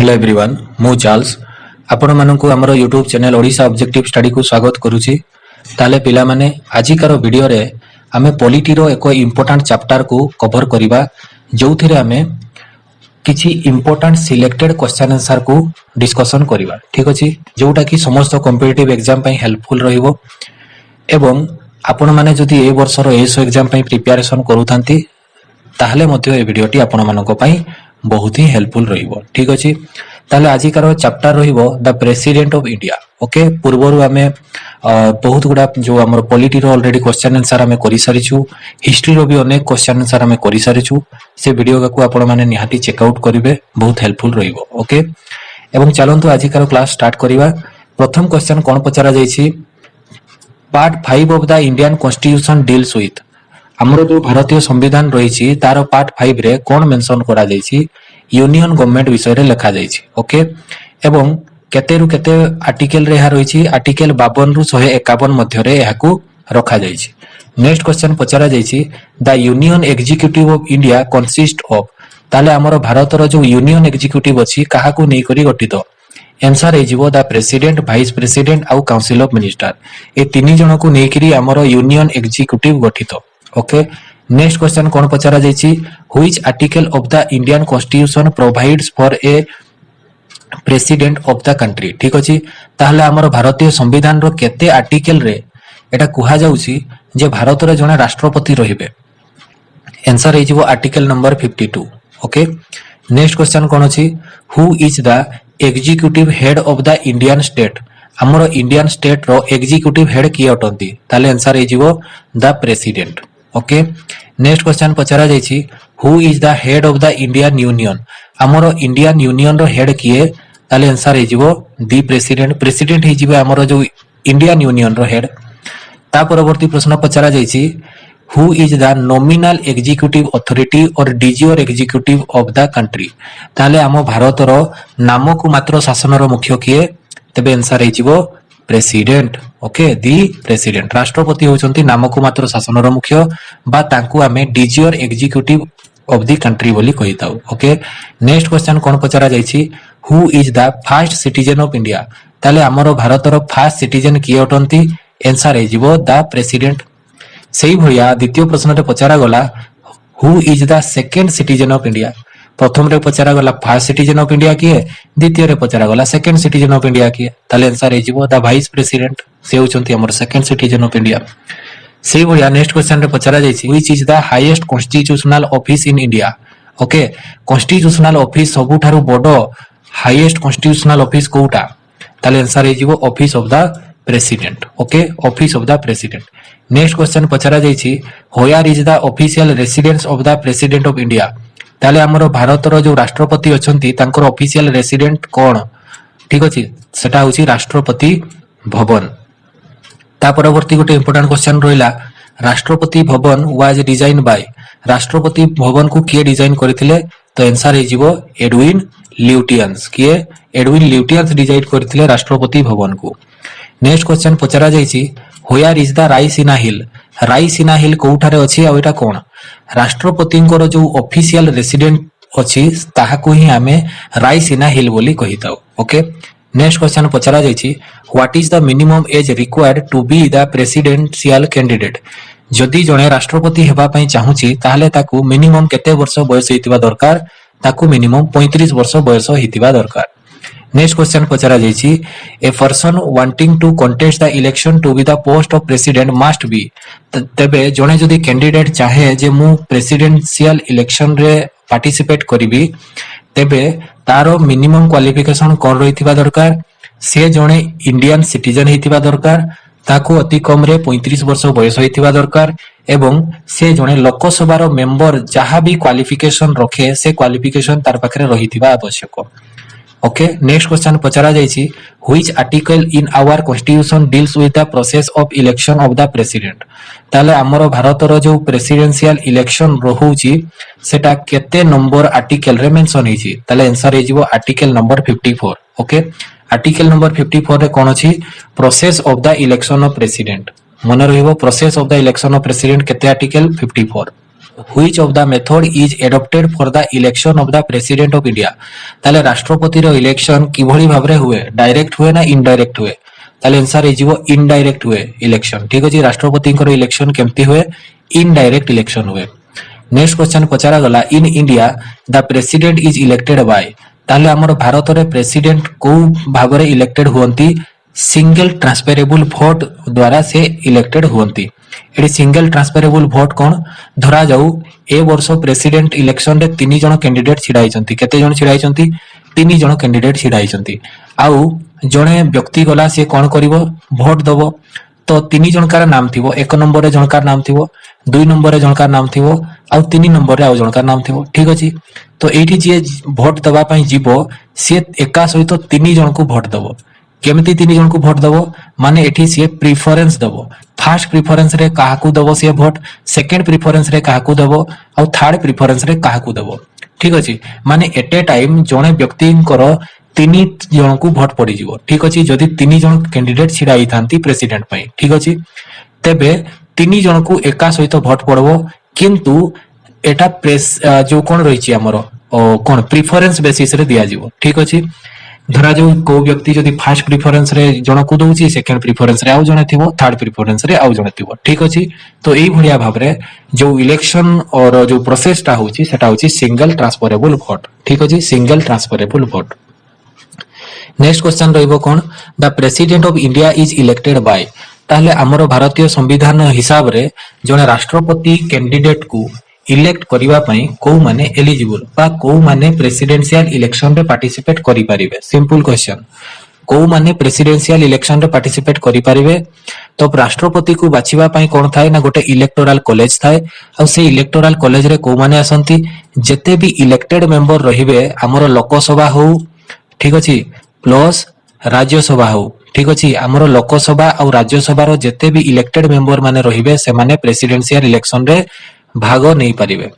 Hello everyone मु Charles आपण मानकु हमर YouTube channel Odisha objective study को स्वागत करूची। ताले पिला माने आजिकार वीडियो रे आमे पॉलिटी रो एक इंपोर्टेंट चैप्टर को कवर करिबा जोथिरे आमे किछि इंपोर्टेंट सिलेक्टेड क्वेश्चन आंसर को डिस्कशन करिबा। ठीक अछि, जोटा कि समस्त कॉम्पिटिटिव एग्जाम पई हेल्पफुल रहिबो एवं आपण माने जदि ए वर्ष रो एसो एग्जाम पई प्रिपरेशन करूथांती ताहले मध्ये ए वीडियोटी आपण मानको पई बहुत ही हेल्पफुल रहिबो। ठीक अछि, ताले आजिकार चैप्टर रहिबो the president of India. Okay, पूर्वरु आमे बहुत गुडा जो हमर पॉलिटी रो ऑलरेडी क्वेश्चन आंसर आमे करि सारिछु, हिस्ट्री रो भी अनेक क्वेश्चन आंसर आमे करि सारिछु। से वीडियो को आपण माने निहाती चेकआउट करिवे, बहुत हेल्पफुल रहिबो। ओके, एवं चलंतु आजिकार क्लास स्टार्ट करिवा। प्रथम क्वेश्चन कोन पचरा जायछि, part 5 of the Indian constitution deals with हमरो जो भारतीय संविधान रही तार पार्ट 5 रे कौन मेंशन करा जायछि, यूनियन गवर्नमेंट विषय रे लिखा जायछि। ओके, एवं केते रु केते आर्टिकल रे रही, आर्टिकल 52 रु 151 मध्य रे एहाकू रखा जायछि। नेक्स्ट क्वेश्चन पचरा जायछि, the union executive of India consist of ताले हमरो भारत रो जो यूनियन एग्जीक्यूटिव अछि काहाकू नै करी गठित। आंसर हे जिवो द प्रेसिडेंट, वाइस प्रेसिडेंट आउ काउंसिल ऑफ मिनिस्टर, ए तीन जन को नै करी हमरो यूनियन एग्जीक्यूटिव गठित। ओके, नेक्स्ट क्वेश्चन कौन पचरा जायछि, which article of the Indian constitution provides for a president of the country. ठीक अछि, ताहले हमर भारतीय संविधान रो केते आर्टिकल रे एटा कुहा जाउछि जे भारत रे जने राष्ट्रपति रहिबे। आंसर हे जिवो article number 52। Okay, next question कौन अछि, who is the executive head of the Indian state हमर इंडियन स्टेट रो एग्जीक्यूटिव हेड किए अटंती। ताले आंसर हे जिवो the president. Okay, next question पचरा जायछि, who is the head of the Indian union हमरो इंडियन यूनियन रो हेड किए। ताले आंसर हे जिवो द प्रेसिडेंट। प्रेसिडेंट हे जिवो हमरो जो इंडियन यूनियन रो हेड। ता परवर्ती प्रश्न पचरा जायछि, who is the nominal executive authority और de jure executive of the country. ताले हम भारत रो नामकु मात्र शासन रो मुख्य किए, तबे आंसर हे जिवो प्रेसिडेंट। ओके, दी प्रेसिडेंट। राष्ट्रपति होचंती नामकु मात्र शासन रो मुख्य बा तांकु आमे de jure executive of the country बोली कहिताउ। ओके, नेक्स्ट क्वेश्चन कोन पचरा जायछि, who is the first citizen of India ताले हमरो भारत रो फर्स्ट सिटीजन किए अटंती। आंसर हे जिवो द प्रेसिडेंट। सेही भलिया द्वितीय प्रश्न रे पचरा गला, who is the second citizen of India. प्रथम रे पचरा गला फर्स्ट सिटीजन ऑफ इंडिया किए, द्वितीय रे पचरा गला सेकंड सिटीजन ऑफ इंडिया किए। ताले आंसर हे जिवो द वाइस प्रेसिडेंट, से होचंती हमर सेकंड सिटीजन ऑफ इंडिया। सेही भलिया नेक्स्ट क्वेश्चन रे पचरा जायछि, which is the highest constitutional office in India. Okay, constitutional office सबुठारु बडो हाईएस्ट कॉन्स्टिट्यूशनल ऑफिस कोउटा। ताले आंसर हे जिवो office of the president. Okay, office of the president. Next question पचरा जायछि, where is the official residence of the president of India. ताले हमरो भारत रो जो राष्ट्रपति अछंती तांकर ऑफिशियल रेसिडेंट कोन। ठीक अछि, सेटा होछि राष्ट्रपति भवन। ता परवर्ती गोटे इंपोर्टेंट क्वेश्चन रहिला, Rashtrapati Bhavan was design by Rashtrapati Bhavan को किए डिजाइन करथिले। तो आंसर हे जिवो एडविन ल्यूटियंस। किए एडविन ल्यूटियंस डिजाइन करथिले राष्ट्रपति भवन को। नेक्स्ट क्वेश्चन पचरा जायछि, वेयर इज द रायसीना हिल। रायसीना हिल कोउठारे अछि आ एटा कोन। राष्ट्रपति को जो ऑफिशियल रेसिडेंट अछि ताहाकू ही हमें रायसीना हिल बोली कहिताउ। ओके, नेक्स्ट क्वेश्चन पचरा जायछि, what is the minimum age required to be the presidential candidate. जदि जणे राष्ट्रपति हेबा पई चाहूची ताहले ताकू मिनिमम केते वर्ष बयस हितिबा दरकार। ताकू मिनिमम 35 वर्ष बयस हितिबा दरकार। नेक्स्ट क्वेश्चन पचरा जायछि, a person wanting to contest the election to be the post of president must be. तबे जणे जदि कैंडिडेट चाहे जे मु प्रेसिडेंशियल इलेक्शन रे पार्टिसिपेट करिबी, तेबे तारो मिनिमम क्वालिफिकेशन कोन रहितिबा दरकार। से जणे इंडियन सिटीजन हितिबा दरकार, ताकू अति कम रे 35 वर्ष बयस हितिबा दरकार एवं से जणे लोकसभा रो मेंबर जहां भी क्वालिफिकेशन रखे से क्वालिफिकेशन तार पाखरे रहितिबा आवश्यक। ओके, नेक्स्ट क्वेश्चन पचरा जायछि, which article in our constitution deals with the process of election of the president. ताले हमरो भारत रो जो प्रेसिडेंशियल इलेक्शन रहउची सेटा केते नंबर आर्टिकल रे मेंशन हिची। ताले आंसर हे जिवो article number 54। Okay, article number 54 रे कोन अछि, process of the election of president. मन रहिबो process of the election of president केते article 54। which of the method is adopted for the election of the president of India ताले राष्ट्रपति रो election किभली भाबरे हुए direct हुए ना इनडायरेक्ट हुए ताले आंसर हे जीवो इनडायरेक्ट हुए इलेक्शन ठीक अछि राष्ट्रपति को इलेक्शन केमती हुए इनडायरेक्ट इलेक्शन हुए नेक्स्ट क्वेश्चन पचारा गला in India the president is elected by ताले हमर भारत रे प्रेसिडेंट को भाबरे इलेक्टेड हुवंती सिंगल ट्रांसफरेबल वोट द्वारा से इलेक्टेड हुवंती एडी सिंगल ट्रांसफरेबल वोट कोन धरा जाऊ ए वर्ष प्रेसिडेंट इलेक्शन रे 3 जण कैंडिडेट छिडाइचंती केते जण छिडाइचंती 3 जण कैंडिडेट छिडाइचंती आउ जणे व्यक्ति गला से कोन करिवो वोट दबो तो 3 जणकार नाम थिवो 1 नंबर रे जणकार नाम थिवो 2 नंबर रे जणकार नाम थिवो आउ 3 नंबर रे आउ जणकार नाम थिवो ठीक अछि तो एठी जे वोट दबा पई जीवो से एका सहित 3 जण को वोट दबो केमती 3 जण को वोट दबो माने एठी से प्रेफरेंस दबो फर्स्ट प्रेफरेंस रे काहाकू दबो से वोट सेकंड प्रेफरेंस रे काहाकू दबो आउ थर्ड प्रेफरेंस रे काहाकू दबो ठीक अछि माने एट ए टाइम जणे व्यक्ति करो 3 जण को वोट पड़ी जीवो ठीक अछि जदी 3 जण कैंडिडेट छिडाई थांती प्रेसिडेंट पई ठीक अछि तेबे 3 जण को एका सहित वोट पड़बो किंतु एटा प्रेस जो कोन रहिछि हमरो कोन प्रेफरेंस बेसिस रे दिया जीवो ठीक अछि धरा जो को व्यक्ति जदी फर्स्ट प्रेफरेंस रे जण को दोउची सेकंड प्रेफरेंस रे आउ जण थिवो थर्ड प्रेफरेंस रे आउ जण थिवो ठीक अछि तो एई भलिया भाबरे जो इलेक्शन और जो प्रोसेस ता होची सेटा होची सिंगल ट्रांसफरेबल वोट ठीक अछि single transferable vote next question रहिबो कोन the president of India is elected by ताले हमर भारतीय संविधान हिसाब रे जने राष्ट्रपति कैंडिडेट को इलेक्ट करिवा पई को माने एलिजिबल बा को माने प्रेसिडेंशियल इलेक्शन रे पार्टिसिपेट करि परिबे सिंपल क्वेश्चन को माने प्रेसिडेंशियल इलेक्शन रे पार्टिसिपेट करि परिबे तो राष्ट्रपति को बाछिबा पई कोन थाए ना गोटे इलेक्टोरल कॉलेज थाए आ से इलेक्टोरल कॉलेज रे को माने आसंती जते भी इलेक्टेड मेंबर रहिबे हमर लोकसभा हो ठीक अछि प्लस राज्यसभा हो ठीक अछि हमर लोकसभा और राज्यसभा रो जते भी इलेक्टेड मेंबर माने रहिबे से माने प्रेसिडेंशियल इलेक्शन रे भाग नहीं पारिबे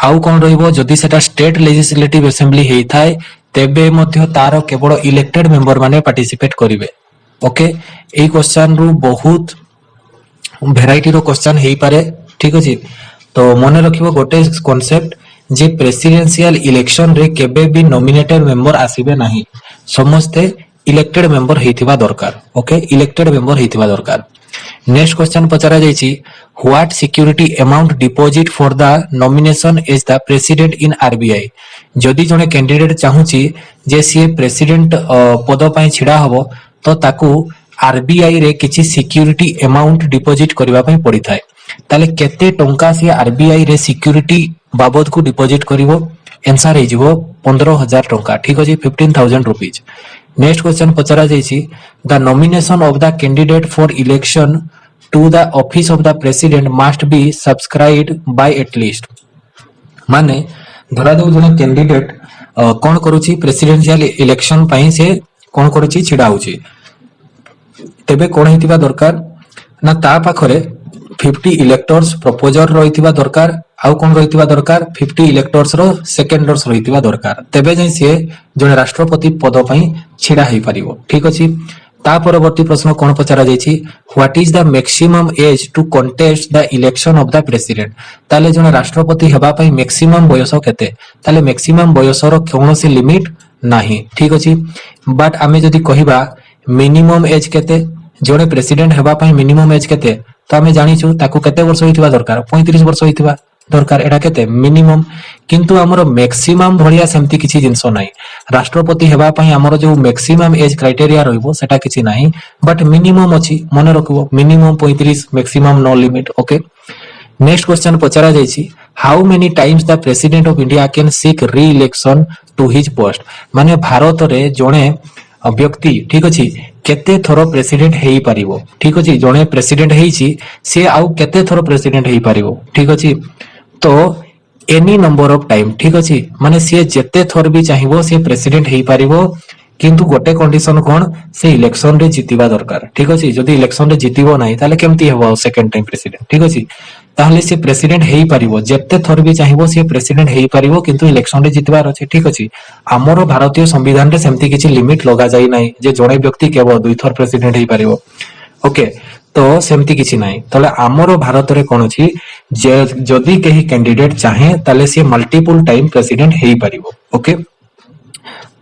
आउ कोन रहिबो जदी सेटा स्टेट लेजिस्लेटिव असेंबली हेई थाए तेबे मध्य तार केवल इलेक्टेड मेंबर माने पार्टिसिपेट करिवे ओके ए क्वेश्चन रु बहुत वैरायटी रो क्वेश्चन हेई पारे ठीक अछि तो मने रखिबो गोटे कांसेप्ट जे प्रेसिडेंशियल इलेक्शन रे केबे भी नॉमिनेटेड मेंबर आसीबे नाही समस्ते इलेक्टेड मेंबर हेइथिबा दरकार ओके इलेक्टेड मेंबर हेइथिबा दरकार नेक्स्ट क्वेश्चन पचरा जायछि what security amount deposit for the nomination is the president in RBI जदी जने कैंडिडेट चाहुची जे सी प्रेसिडेंट पद पई छिडा हबो तो ताकू आरबीआई रे किछि सिक्योरिटी अमाउंट डिपॉजिट करबा पई पड़ी थाए ताले केते टंका से आरबीआई रे सिक्योरिटी बाबत को डिपॉजिट करिवो आंसर हे जिवो 15000 टंका ठीक अछि 15000 रुपीस नेक्स्ट क्वेश्चन पचरा जायछि the nomination of the candidate for election to the office of the president must be subscribed by at least माने धरा दो जने कैंडिडेट कोन करूची प्रेसिडेंशियल इलेक्शन पई से कोन करूची छिडा होची तेबे कोन हेतिबा दरकार ना ता पाखरे 50 इलेक्टर्स प्रपोजर रहितिबा दरकार आउ कोन रहितिबा दरकार 50 इलेक्टर्स रो सेकेंडर्स रहितिबा दरकार तेबे जै से जने राष्ट्रपति पद पई छिडा हेई परिबो ठीक अछि ता परवर्ती प्रश्न कोन पचरा जायछि what is the maximum age to contest the election of the president ताले जने राष्ट्रपति हेबा पई मैक्सिमम बयस केते ताले मैक्सिमम बयस रो कोनोसी लिमिट नाही ठीक अछि बट आमे जदी कहिबा मिनिमम एज केते जने प्रेसिडेंट हेबा पई मिनिमम एज केते तो आमे जानिछु ताकू केते वर्ष होइतिबा दरकार 35 वर्ष होइतिबा दरकार एटा केते मिनिमम किंतु हमर मैक्सिमम भलिया सेमति किछि जिंसो नाही राष्ट्रपति हेबा पई हमर जो मैक्सिमम एज क्राइटेरिया रहइबो सेटा किछि नाही बट मिनिमम अछि मने रखबो minimum 35 maximum no limit okay next question पचरा जायछि how many times the president of India can seek reelection to his post माने भारत रे जणे व्यक्ति ठीक अछि केते थरो प्रेसिडेंट हेई परिबो ठीक अछि जणे प्रेसिडेंट हेइछि से आउ केते थरो प्रेसिडेंट हेई परिबो ठीक अछि तो एनी नंबर ऑफ टाइम ठीक अछि माने से जते थर भी चाहिबो से प्रेसिडेंट हेई परिबो किंतु गोटे कंडीशन कोन से इलेक्शन रे जितिबा दरकार ठीक अछि जदी इलेक्शन रे जितिबो नाही ताले केमती हेबो सेकंड टाइम प्रेसिडेंट ठीक अछि ताहले से प्रेसिडेंट हेई परिबो जते थर भी चाहिबो से प्रेसिडेंट हेई परिबो किंतु इलेक्शन रे जितबार अछि ठीक अछि हमरो भारतीय संविधान रे सेमती किछि लिमिट लगा जाई नाही जे जणे व्यक्ति केवल दुई थर प्रेसिडेंट हेई परिबो ओके तो सेमती किछि नाही तले हमरो भारत रे कोन अछि जदि कहीं कैंडिडेट चाहे ताले से मल्टीपल टाइम प्रेसिडेंट हेई परिबो। ओके,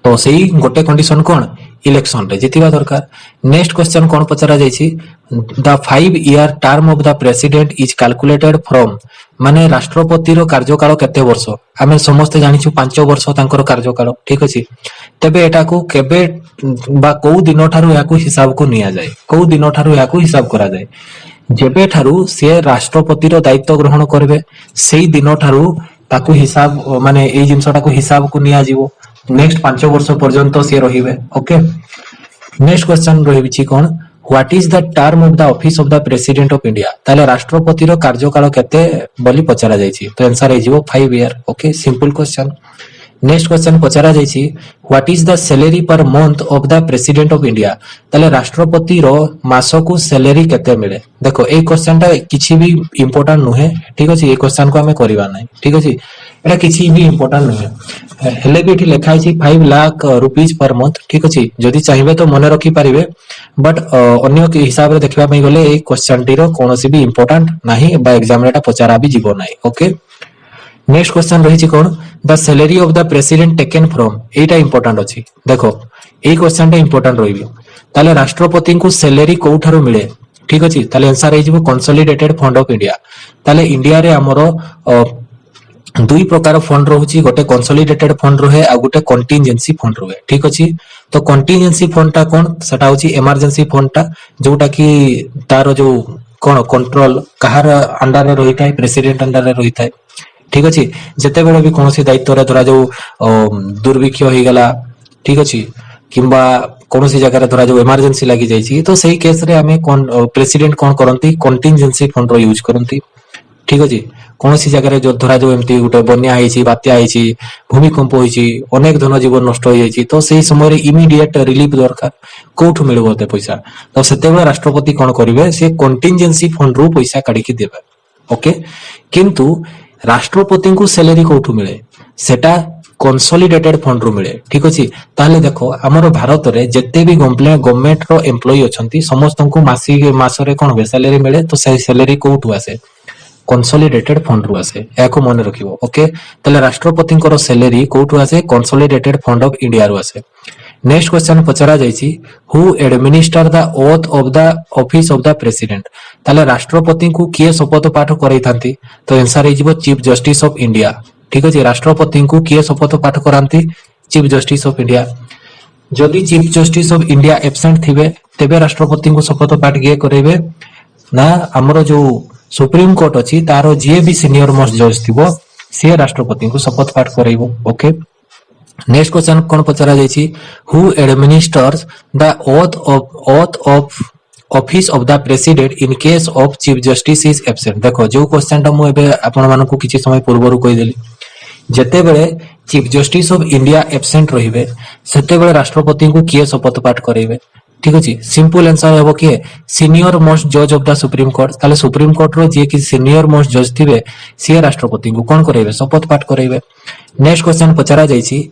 तो सेही गोटे कंडीशन कोन इलेक्शन रे जितिबा दरकार। नेक्स्ट क्वेश्चन कोन पचरा जायछि, the 5 year term of the president is calculated from, माने राष्ट्रपति रो कार्यकाल केते वर्ष, आमे समस्त जानिछु 5 वर्ष तांकर कार्यकाल, ठीक अछि। तबे एटा को केबे बा को दिन ठारू याकू हिसाब को निया जाय, को दिन ठारू याकू हिसाब करा जाय, जेबे ठारू से राष्ट्रपति रो दायित्व ग्रहण करबे सेही दिन ठारू ताकू हिसाब माने एई जिंसटा को हिसाब को निया जीवो। नेक्स्ट 5 वर्ष पर्यंत से रहिबे। ओके, नेक्स्ट क्वेश्चन रहिबि कोन, what is the term of the office of the president of India, ताले राष्ट्रपति रो कार्यकाल केते बोली पचरा जायछि, तो आंसर हे जीवो 5 year. Okay, simple question. Next question पचरा जायछि, what is the salary per month of the president of India, ताले राष्ट्रपति रो मासको सैलरी केते मिले। देखो ए क्वेश्चन ता किछि भी इंपोर्टेंट नुहे, ठीक अछि। ए क्वेश्चन को हमें करिवा नै, ठीक अछि, एटा किछि भी इंपोर्टेंट नुहे, हेले भी एठी लिखा है 5 लाख रुपीज पर मंथ, ठीक अछि। जदि चाहिबे तो मने रखि पारिबे, बट अन्य के हिसाब रे देखबा पई गले ए क्वेश्चन टी रो कोनोसी भी इंपोर्टेंट नाही बा एग्जाम रे एटा पचारा भी जीवो नाही। ओके, नेक्स्ट क्वेश्चन रही कोन, the salary of the president taken from, एटा इंपोर्टेंट अछि। देखो ए क्वेश्चन टा इंपोर्टेंट रहिबो, ताले राष्ट्रपति को सैलरी कोठारो मिले, ठीक अछि। ताले आंसर हे जिवो कंसोलिडेटेड फंड ऑफ इंडिया। ताले इंडिया रे हमरो दुई प्रकार फंड रहउची, गोटे कंसोलिडेटेड फंड रहे आ गोटे कंटिजेंसी फंड रहे, ठीक अछि। तो कंटिजेंसी फंड टा कोन, सेटा होची इमरजेंसी फंड टा, जोटा कि तारो जो कोन कंट्रोल कहार अंडर रे रहिता है, प्रेसिडेंट अंडर रे रहिता है, ठीक अछि। जते बेले भी कोनोसी दायित्व रे धरा जो दुर्भिक्ष होई गला, ठीक अछि, किंबा कोनोसी जगह रे धरा जो इमरजेंसी लागि जायछि, तो सही केस रे हमें कोन प्रेसिडेंट कोन करंती कंटिजेंसी फंड रो यूज करंती, ठीक अछि। कोनोसी जगह रे जो धरा जो एमती गुटे बन्या आइछि, बात्या आइछि, भूमिकंप होइछि, अनेक धन जीवन नष्ट होई जाइछि, तो सेही समय रे इमीडिएट रिलीफ दरकार, कोठु मिलबो ते पैसा, तो सेते बेले राष्ट्रपति कोन करिवे, से कंटिजेंसी फंड रो पैसा काढी के देबे। ओके, किंतु राष्ट्रपति को सैलरी कोठु मिले, सेटा कंसोलिडेटेड फंड रो मिले, ठीक अछि। ताले देखो हमर भारत रे जत्ते भी गवर्नमेंट रो एम्प्लॉय अछंती समस्त को मासरे कोन बे सैलरी मिले, तो सही सैलरी कोठु आसे, कंसोलिडेटेड फंड रु आसे, एको मन रखिबो। ओके, ताले राष्ट्रपति को सैलरी कोठु आसे, कंसोलिडेटेड फंड ऑफ इंडिया रु आसे। नेक्स्ट क्वेश्चन पचरा जायछि, who administer the oath of the office of the president, ताले राष्ट्रपति को किए शपथ पाठ करई थांती, तो आंसर हे जिवो चीफ जस्टिस ऑफ इंडिया, ठीक अछि। राष्ट्रपति को किए शपथ पाठ करांती, चीफ जस्टिस ऑफ इंडिया। जदि chief justice of India absent थिबे, तेबे राष्ट्रपति को शपथ पाठ किए करेबे ना, हमरो जो सुप्रीम कोर्ट अछि तारो जे भी सीनियर मोस्ट जज थिबो से राष्ट्रपति को शपथ पाठ करैबो। ओके, नेक्स्ट क्वेश्चन कोन पचरा जायछि, who administers the oath of office of the president in case of chief justice is absent. देखो जो क्वेश्चन टा मु एबे आपण मानकु किछि समय पूर्वरु कहि देली, जते बेले chief justice of India absent रहिबे सेते बेले राष्ट्रपति को किए शपथ पाठ करैबे, ठीक अछि। सिंपल आंसर हेबो कि सीनियर मोस्ट जज ऑफ द सुप्रीम कोर्ट, ताले सुप्रीम कोर्ट रो जे कि सीनियर मोस्ट जज थिबे से राष्ट्रपति को कोन करैबे, शपथ पाठ करैबे। नेक्स्ट क्वेश्चन पचरा जायछि,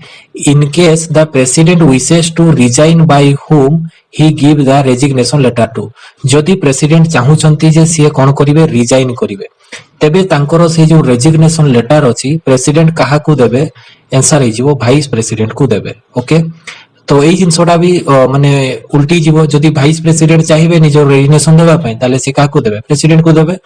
in case the president wishes to resign by whom he give the resignation letter to, जदि प्रेसिडेंट चाहुचंती जे से कोन करिवे, रिजाइन करिवे, तेबे तांकर से जो रेजिग्नेशन लेटर अछि प्रेसिडेंट काहा को देबे, आंसर हे जिवो वाइस प्रेसिडेंट को देबे। ओके, तो एई जिंसोडा भी माने उल्टी जीवो, जदि वाइस प्रेसिडेंट चाहिबे निजो रेजिग्नेशन देबा पई ताले से काहा को देबे, प्रेसिडेंट को देबे,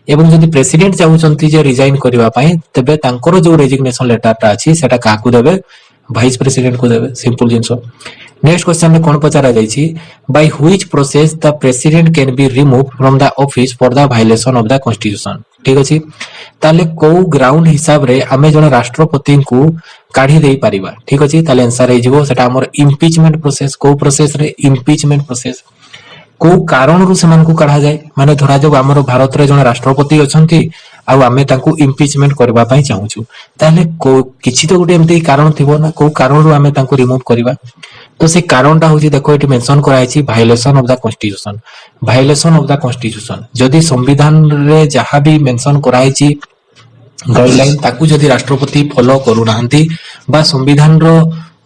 एवं जदि प्रेसिडेंट चाहुचंती जे रिजाइन करबा पई तेबे तांकर जो रेजिग्नेशन लेटर ता अछि सेटा काहा को देबे, वाइस प्रेसिडेंट को देबे, सिंपल जिंसो। नेक्स्ट क्वेश्चन में कोन पचारा जायछि, by which process the president can be remove from the office for the violation of the constitution, ठीक अछि। ताले को ग्राउंड हिसाब रे हमें जने राष्ट्रपति को काढी देई परिबा, ठीक अछि। ताले आंसर हे जिवो सेटा हमर इम्पीचमेंट प्रोसेस, को प्रोसेस रे, इम्पीचमेंट प्रोसेस। को कारण रु समान को काढा जाय, माने धरा जो हमर भारत रे जने राष्ट्रपति अछंती आ आमे तांको इम्पीचमेंट करबा पई चाहूछु, ताले को किछि तो गुटे एमते कारण थिबो ना, को कारण रु आमे तांको रिमूव करबा, तो से कारण टा होची देखो एटी मेंशन कराई छी violation of the constitution, violation of the constitution. जदि संविधान रे जहां भी मेंशन कराई छी गाइडलाइन ताकू जदि राष्ट्रपति फॉलो करू नाहंती बा संविधान रो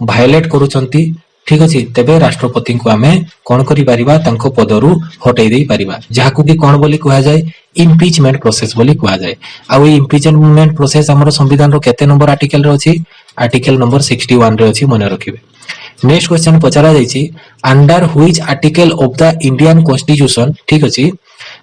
वायलेट करूचंती, ठीक अछि तेबे राष्ट्रपति को आमे कोन करि परिबा तांको पदरु हटै देई परिबा जाहाकु कि कोन बोली कुआ जाय इम्पीचमेंट प्रोसेस बोली कुआ जाय आ ओई इम्पीचमेंट प्रोसेस हमर संविधान रो केते नंबर आर्टिकल रो अछि आर्टिकल नंबर 61 रे अछि मने रखिबे। नेक्स्ट क्वेश्चन पचरा जायछि under which article of the Indian constitution ठीक अछि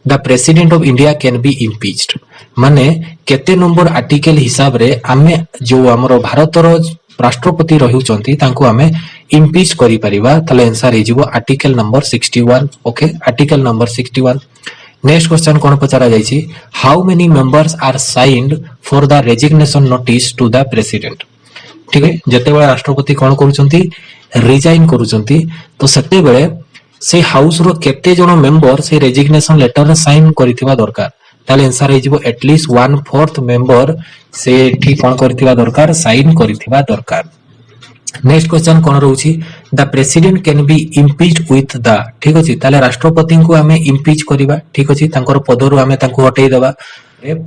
the president of India can be impeached माने केते नंबर आर्टिकल हिसाब रे आमे जो हमर भारत रो राष्ट्रपति रहुचंती तांको आमे इम्पीच करि परिबा तले आंसर हे जिवो article number 61 okay article number 61। Next question कोन पचरा जायछि how many members are signed for the resignation notice to the president ठीक है जते बेला राष्ट्रपति कोन करूचंती रिजाइन करूचंती तो सेते बेले से हाउस रो केते जण मेंबर से रेजिग्नेशन लेटर रे साइन करिथिबा दरकार ताले आंसर हे जिवो एटलीस्ट 1/4 मेंबर से ठीक कोन करिथिबा दरकार साइन करिथिबा दरकार। नेक्स्ट क्वेश्चन कोन रहउची the president can be impeached with the ठीक अछि ताले राष्ट्रपति को हमें इम्पीच करिबा ठीक अछि तांकर पदरु हमें तांको हटै देबा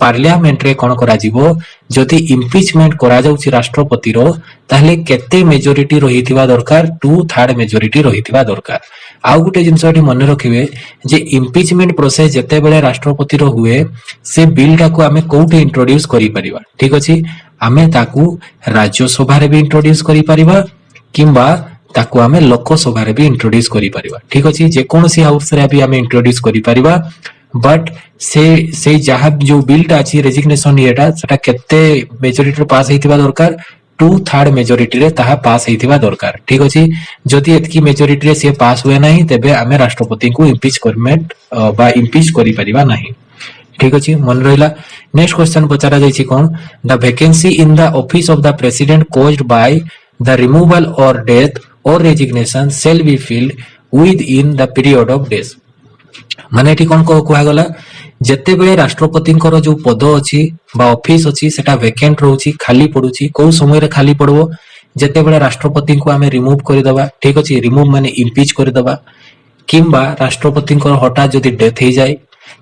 पार्लियामेंट रे कोन करा जिवो जदि इम्पीचमेंट करा जाउची राष्ट्रपति रो ताले केते मेजॉरिटी रहिथिबा दरकार 2/3 मेजॉरिटी रहिथिबा दरकार। आउ गुटे जिंसटी मन रखिबे जे इम्पीचमेंट प्रोसेस जते बेले राष्ट्रपति रो हुए से बिल टा को हमें कोउटे इंट्रोड्यूस करि परिबा ठीक अछि आमे ताकू राज्यसभा रे भी इंट्रोड्यूस करि परिबा किंबा ताकू आमे लोकसभा रे भी इंट्रोड्यूस करि परिबा ठीक अछि जे कोनसी हाउस रे भी आमे इंट्रोड्यूस करि परिबा बट से जहा जो बिल टा अछि रेजिग्नेशन येटा सेटा केते मेजॉरिटी पास हेतिबा दरकार 2/3 मेजॉरिटी रे ताहा पास हेतिबा दरकार ठीक अछि जदि एतकी मेजॉरिटी रे से पास हुए नाही तेबे आमे राष्ट्रपति को इम्पीच करमेंट बा इम्पीच करि परिबा नाही ठीक अछि मन रहिला। नेक्स्ट क्वेश्चन पचारा जायछि कोन the vacancy in the office of the president caused by the removal or death or resignation shall be filled within the period of days माने एठी कोन को कुआ गला जते बेले राष्ट्रपति को जो पद अछि बा ऑफिस अछि सेटा वैकेंट रहउछि खाली पडुछि को समय रे खाली पड़बो जते बेले राष्ट्रपति को हमें रिमूव करि दबा ठीक अछि रिमूव माने इम्पीच करि दबा किंबा राष्ट्रपति को हठात जदि डेथ हे जाय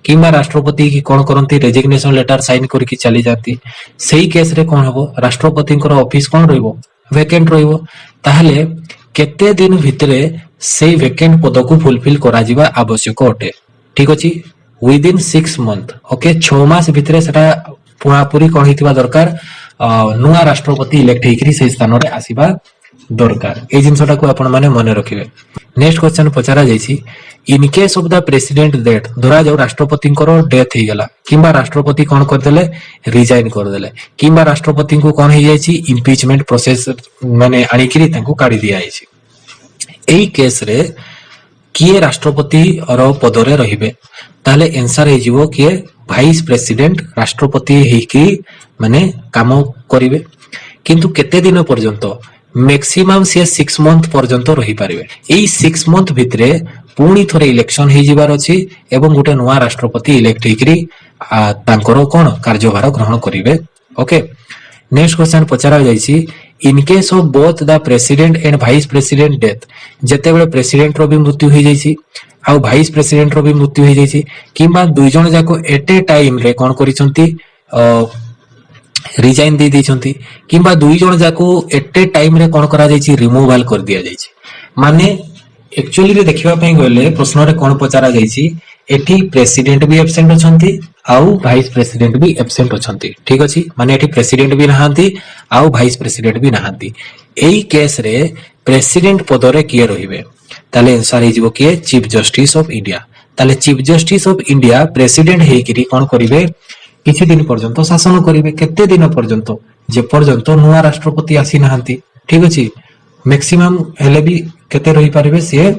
किंबा राष्ट्रपति की कोन करंती रेजिग्नेशन लेटर साइन करके चली जाती सही केस रे कोन हबो राष्ट्रपति को ऑफिस कोन रहइबो वैकेंट रहइबो ताहले केते दिन भितरे सेही वैकेंट पद को फुलफिल करा जिबा आवश्यक अटे ठीक अछि विद इन 6 मंथ ओके 6 मास भितरे सेटा पूरा पूरी कोन हितबा दरकार नुआ राष्ट्रपति इलेक्ट हेकरी से स्थान रे आसीबा दरकार ए जिंसटा को आपण माने मने रखिबे। नेक्स्ट क्वेश्चन पचारा जायछि in case of the president death धरा जाऊ राष्ट्रपति को डेथ हे गेला किंबा राष्ट्रपति कोन कर देले रिजाइन कर देले किंबा राष्ट्रपति को कोन हे जायछि इम्पीचमेंट प्रोसेस माने आनिकरी तांको काढी दिया आइछि एई केस रे किए राष्ट्रपति और पदरे रहिबे ताले आंसर हे जिवो किए वाइस प्रेसिडेंट राष्ट्रपति हेकी माने काम करिवे किंतु केते दिन पर्यंत मैक्सिमम से 6 मंथ पर्यंत रही पारिबे एई 6 मंथ भितरे पुणी थरे इलेक्शन हे जिबार अछि एवं गुटे नुआ राष्ट्रपति इलेक्ट हेकरी तांकर कोन कार्यभार ग्रहण करिवे ओके। नेक्स्ट क्वेश्चन पचारा जायछि in case of both the president and vice president death जते बेले प्रेसिडेंट रो भी मृत्यु हे जायछि आ वाइस प्रेसिडेंट रो भी मृत्यु हे जायछि किबा दुई जण जाको एट ए टाइम रे कोन करिसंती रिजाइन दे दैछंती किबा दुई जण जाको एट ए टाइम रे कोन करा जायछि रिमूवल कर दिया जायछि माने एक्चुअली रे देखिबा पई गले प्रश्न रे कोन पचारा जायछि एठी प्रेसिडेंट भी एब्सेंट अछंती आउ वाइस प्रेसिडेंट भी एब्सेंट अछंती ठीक अछि माने एठी प्रेसिडेंट भी नहांती आउ वाइस प्रेसिडेंट भी नहांती एई केस रे प्रेसिडेंट पदरे किए रहिबे ताले आंसर हे जिवो किए चीफ जस्टिस ऑफ इंडिया ताले chief justice of India president हेकरी कोन करिवे किछि दिन पर्यंत शासन करिवे केते दिन पर्यंत जे पर्यंत नुआ राष्ट्रपति आसी नहांती ठीक अछि मैक्सिमम हेले भी केते रही पारिबे से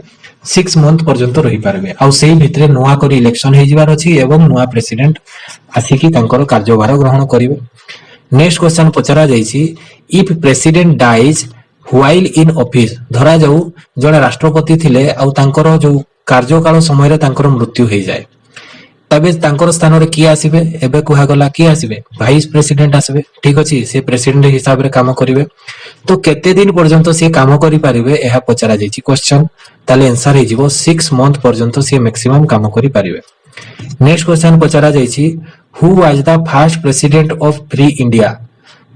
6 मंथ पर्यंत रही पारिबे आ सेही भितरे नुआ करी इलेक्शन हे जिबार अछि एवं नुआ प्रेसिडेंट आसी कि तांकर कार्यभार ग्रहण करिवे। नेक्स्ट क्वेश्चन पचरा जायछि if president dies while in office धरा जाऊ जने राष्ट्रपति थिले आ तांकर जो कार्यकाल समय रे तांकर मृत्यु हे जाय तबे तांकर स्थान रे की आसीबे एबे कुहा गला की आसीबे वाइस प्रेसिडेंट आसीबे ठीक अछि से प्रेसिडेंट हिसाब रे काम करिवे तो केते दिन पर्यंत से काम करि पारिबे एहा पचरा जायछि क्वेश्चन ताले आंसर हे जिवो 6 मंथ पर्यंत से मैक्सिमम काम करि पारिबे। नेक्स्ट क्वेश्चन पचरा जायछि who was the first president of free India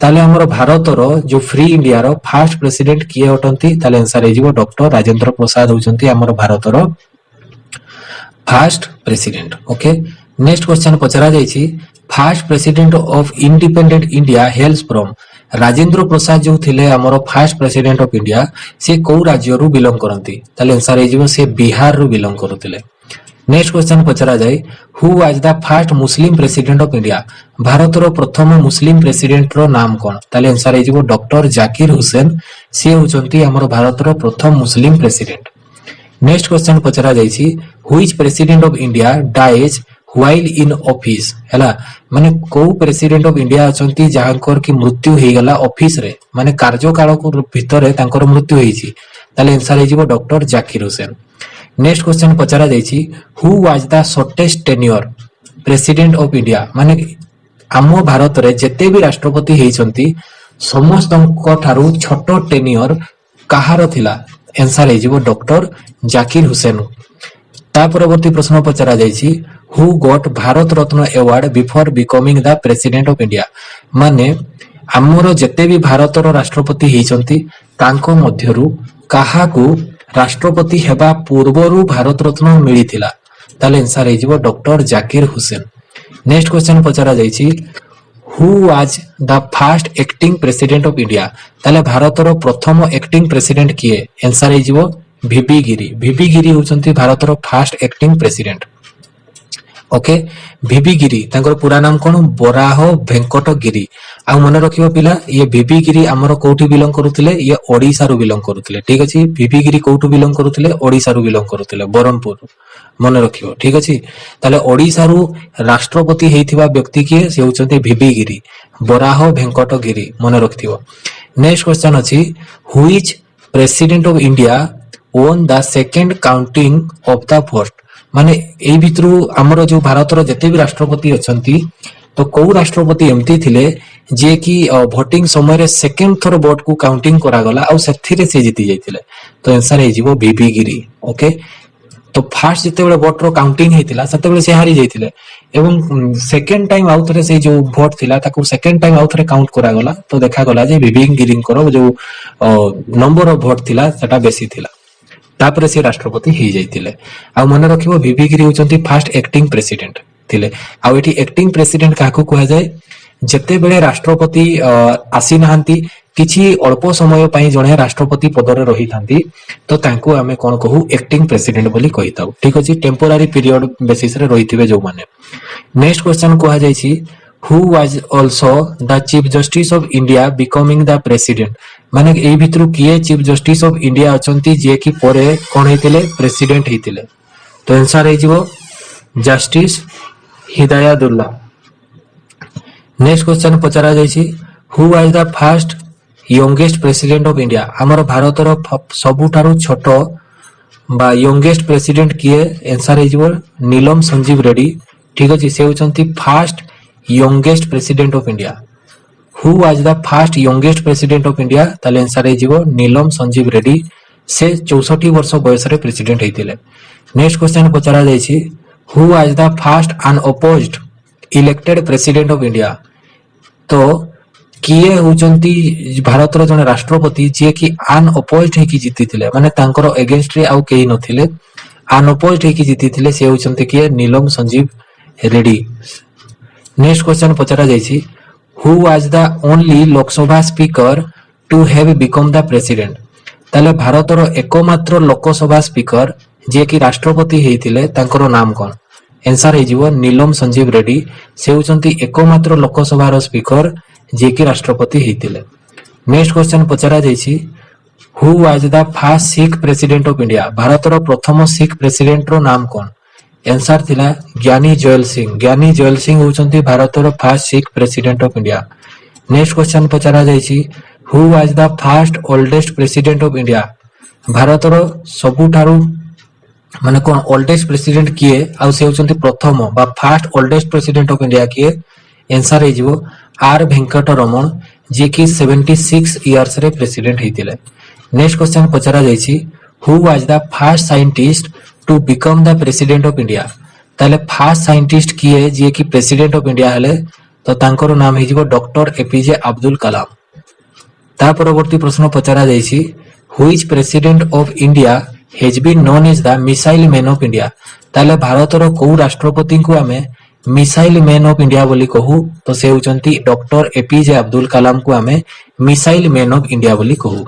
ताले हमर भारतर जो फ्री इंडिया रो फास्ट प्रेसिडेंट किए अटंती ताले आंसर हे जिवो डॉक्टर राजेंद्र प्रसाद होचंती हमर भारतर first president. Okay, next question पचरा जायछि first president of independent India hails from. Rajendra Prasad जो थिले हमर फास्ट प्रेसिडेंट ऑफ इंडिया से को राज्य रु बिलोंग करंती ताले आंसर हे जिवो से बिहार रु बिलोंग करथिले। नेक्स्ट क्वेश्चन पचरा जाए who was the first Muslim president of India. भारतर प्रथम मुस्लिम प्रेसिडेंट रो नाम कोन ताले आंसर हे जिवो डॉक्टर जाकिर हुसैन से होचंती हमर भारतर प्रथम मुस्लिम प्रेसिडेंट। नेक्स्ट क्वेश्चन पचरा जायछि which president of India dies while in office हैला माने को प्रेसिडेंट ऑफ इंडिया अछंती जहांकर की मृत्यु हे गला ऑफिस रे माने कार्यकाल को भितरे तांकर मृत्यु हेछि ताले आंसर हे जिवो doctor Zakir Hussain. Next question पचरा जायछि who was the shortest tenure president of India माने आम भारत रे जते भी राष्ट्रपति हेइछंती समस्त ठारू छोटो टेन्योर कहार थिला आंसर हे जिवो डॉक्टर जाकिर हुसैन। ता परवर्ती प्रश्न पचरा जायछि who got Bharat Ratna award before becoming the president of India माने हमरो जते भी भारतर राष्ट्रपति हेइछंती तांको मध्यरु काहाकू राष्ट्रपति हेबा पूर्वरु भारत रत्न मिलिथिला ताले आंसर हे जिवो doctor Zakir Hussain. Next question पचरा जायछि who was the first acting president of India ताले भारतर प्रथम एक्टिंग प्रेसिडेंट किए आंसर हे जिवो वीपी गिरी। वीपी गिरी होचंती भारतर first acting president. Okay, VP Giri तांकर पूरा नाम कोन बराह वेंकट गिरी आ मन रखिबो पिला ये वीपी गिरी हमर कोठी बिलोंग करूथिले ये ओडिसा रु बिलोंग करूथिले। ठीक अछि, वीपी गिरी कोठु बिलोंग करूथिले ओडिसा रु बिलोंग करूथिले बरहमपुर मन रखिबो। ठीक अछि, ताले ओडिसा रु राष्ट्रपति हेइथिबा व्यक्ति के से होचंती वीपी गिरी बराह वेंकट गिरी मन रखिथिबो। नेक्स्ट क्वेश्चन अछि which president of India own the second counting of the first माने एई भितरु हमर जो भारतर जते भी राष्ट्रपति अछंती तो को राष्ट्रपति एमती थिले जे कि वोटिंग समय रे सेकंड थर वोट को काउंटिंग करा गला आ सेथिरे से जीति जाइथिले तो आंसर हे जिवो वीपी गिरी। ओके, तो फर्स्ट जते बेले वोट रो काउंटिंग हेतिला सते बेले से हारि जाइथिले एवं सेकंड टाइम आउथरे से जो वोट थिला ताको सेकंड टाइम आउथरे काउंट करा गला तो देखा गला जे वीपी गिरी को जो नंबर ऑफ वोट थिला सेटा बेसी थिला तापरे से राष्ट्रपति हे जाइतिले। आ मन रखिबो VP Giri होचंती first acting president थिले। आ एठी एक्टिंग प्रेसिडेंट काको कहै जाय जते बेले राष्ट्रपति आसी नाहंती किछि अल्प समय पई जणे राष्ट्रपति पदरे रही थांती तो तांको हमें कोन कहू एक्टिंग प्रेसिडेंट बोली कहिताउ। ठीक अछि, टेम्पोररी पीरियड बेसिस रे रहिथिबे जो माने। नेक्स्ट क्वेश्चन कहै जाय छी who was also the chief justice of India becoming the president माने ए भितरु किए चीफ जस्टिस ऑफ इंडिया अछंती जे कि परे कोन हेतिले प्रेसिडेंट हेतिले तो आंसर हे जिवो जस्टिस हिदायतुल्लाह। नेक्स्ट क्वेश्चन पचरा जाय छी who was the first youngest president of India हमर भारतर सबुठारु छोटो बा यंगेस्ट प्रेसिडेंट किए आंसर हे जिवो नीलम संजीव रेड्डी। ठीक अछि, से होचंती first youngest president of India. Who was the first youngest president of India ताले आंसर हे जिवो नीलम संजीव रेड्डी से 64 वर्ष बयस रे प्रेसिडेंट हेतिले। नेक्स्ट क्वेश्चन पचरा जाय छी who was the first unopposed elected president of India तो किए होचंती भारतर जने राष्ट्रपति जे कि अनअपोज्ड हे कि जीतिथिले माने तांकर अगेंस्ट रे आउ केही नथिले अनअपोज्ड हे कि जीतिथिले से होचंती किए नीलम संजीव रेड्डी। नेक्स्ट क्वेश्चन पचरा जाय छी who was the only Lok Sabha speaker to have become the president ताले भारतर एकमात्र लोकसभा स्पीकर जे कि राष्ट्रपति हेइथिले तांकर नाम कोन आंसर हे जिवो नीलम संजीव रेड्डी से होचंती एकमात्र लोकसभा रो स्पीकर जे कि राष्ट्रपति हेइथिले। नेक्स्ट क्वेश्चन पचरा जाय छी who was the first Sikh president of India भारतर प्रथम सिख प्रेसिडेंट रो नाम कोन आंसर थिला ज्ञानी जैल सिंह। ज्ञानी जैल सिंह होचंती भारतर first Sikh president of India. Next question पचरा जाय छी who was the first oldest president of India भारतर सबुठारु माने कोन ओल्डेस्ट प्रेसिडेंट किए आ से होचंती प्रथम बा first oldest president of India किए आंसर हे जिवो आर वेंकट रमन जे कि 76 इयर्स रे प्रेसिडेंट हेतिले। नेक्स्ट क्वेश्चन पचरा जाय छी who was the first scientist to become the president of India ताले फर्स्ट साइंटिस्ट किए जे कि प्रेसिडेंट ऑफ इंडिया हले तो तांकर नाम हे डॉक्टर एपीजे अब्दुल कलाम। ता परवर्ती प्रश्न पचरा जाइछि which president of India has been known as the missile man of India. ताले भारतर को राष्ट्रपति को आमे मिसाइल मैन ऑफ इंडिया बोली कहू तो से होचंती डॉक्टर एपीजे अब्दुल कलाम को आमे मिसाइल मैन ऑफ इंडिया बोली कहू।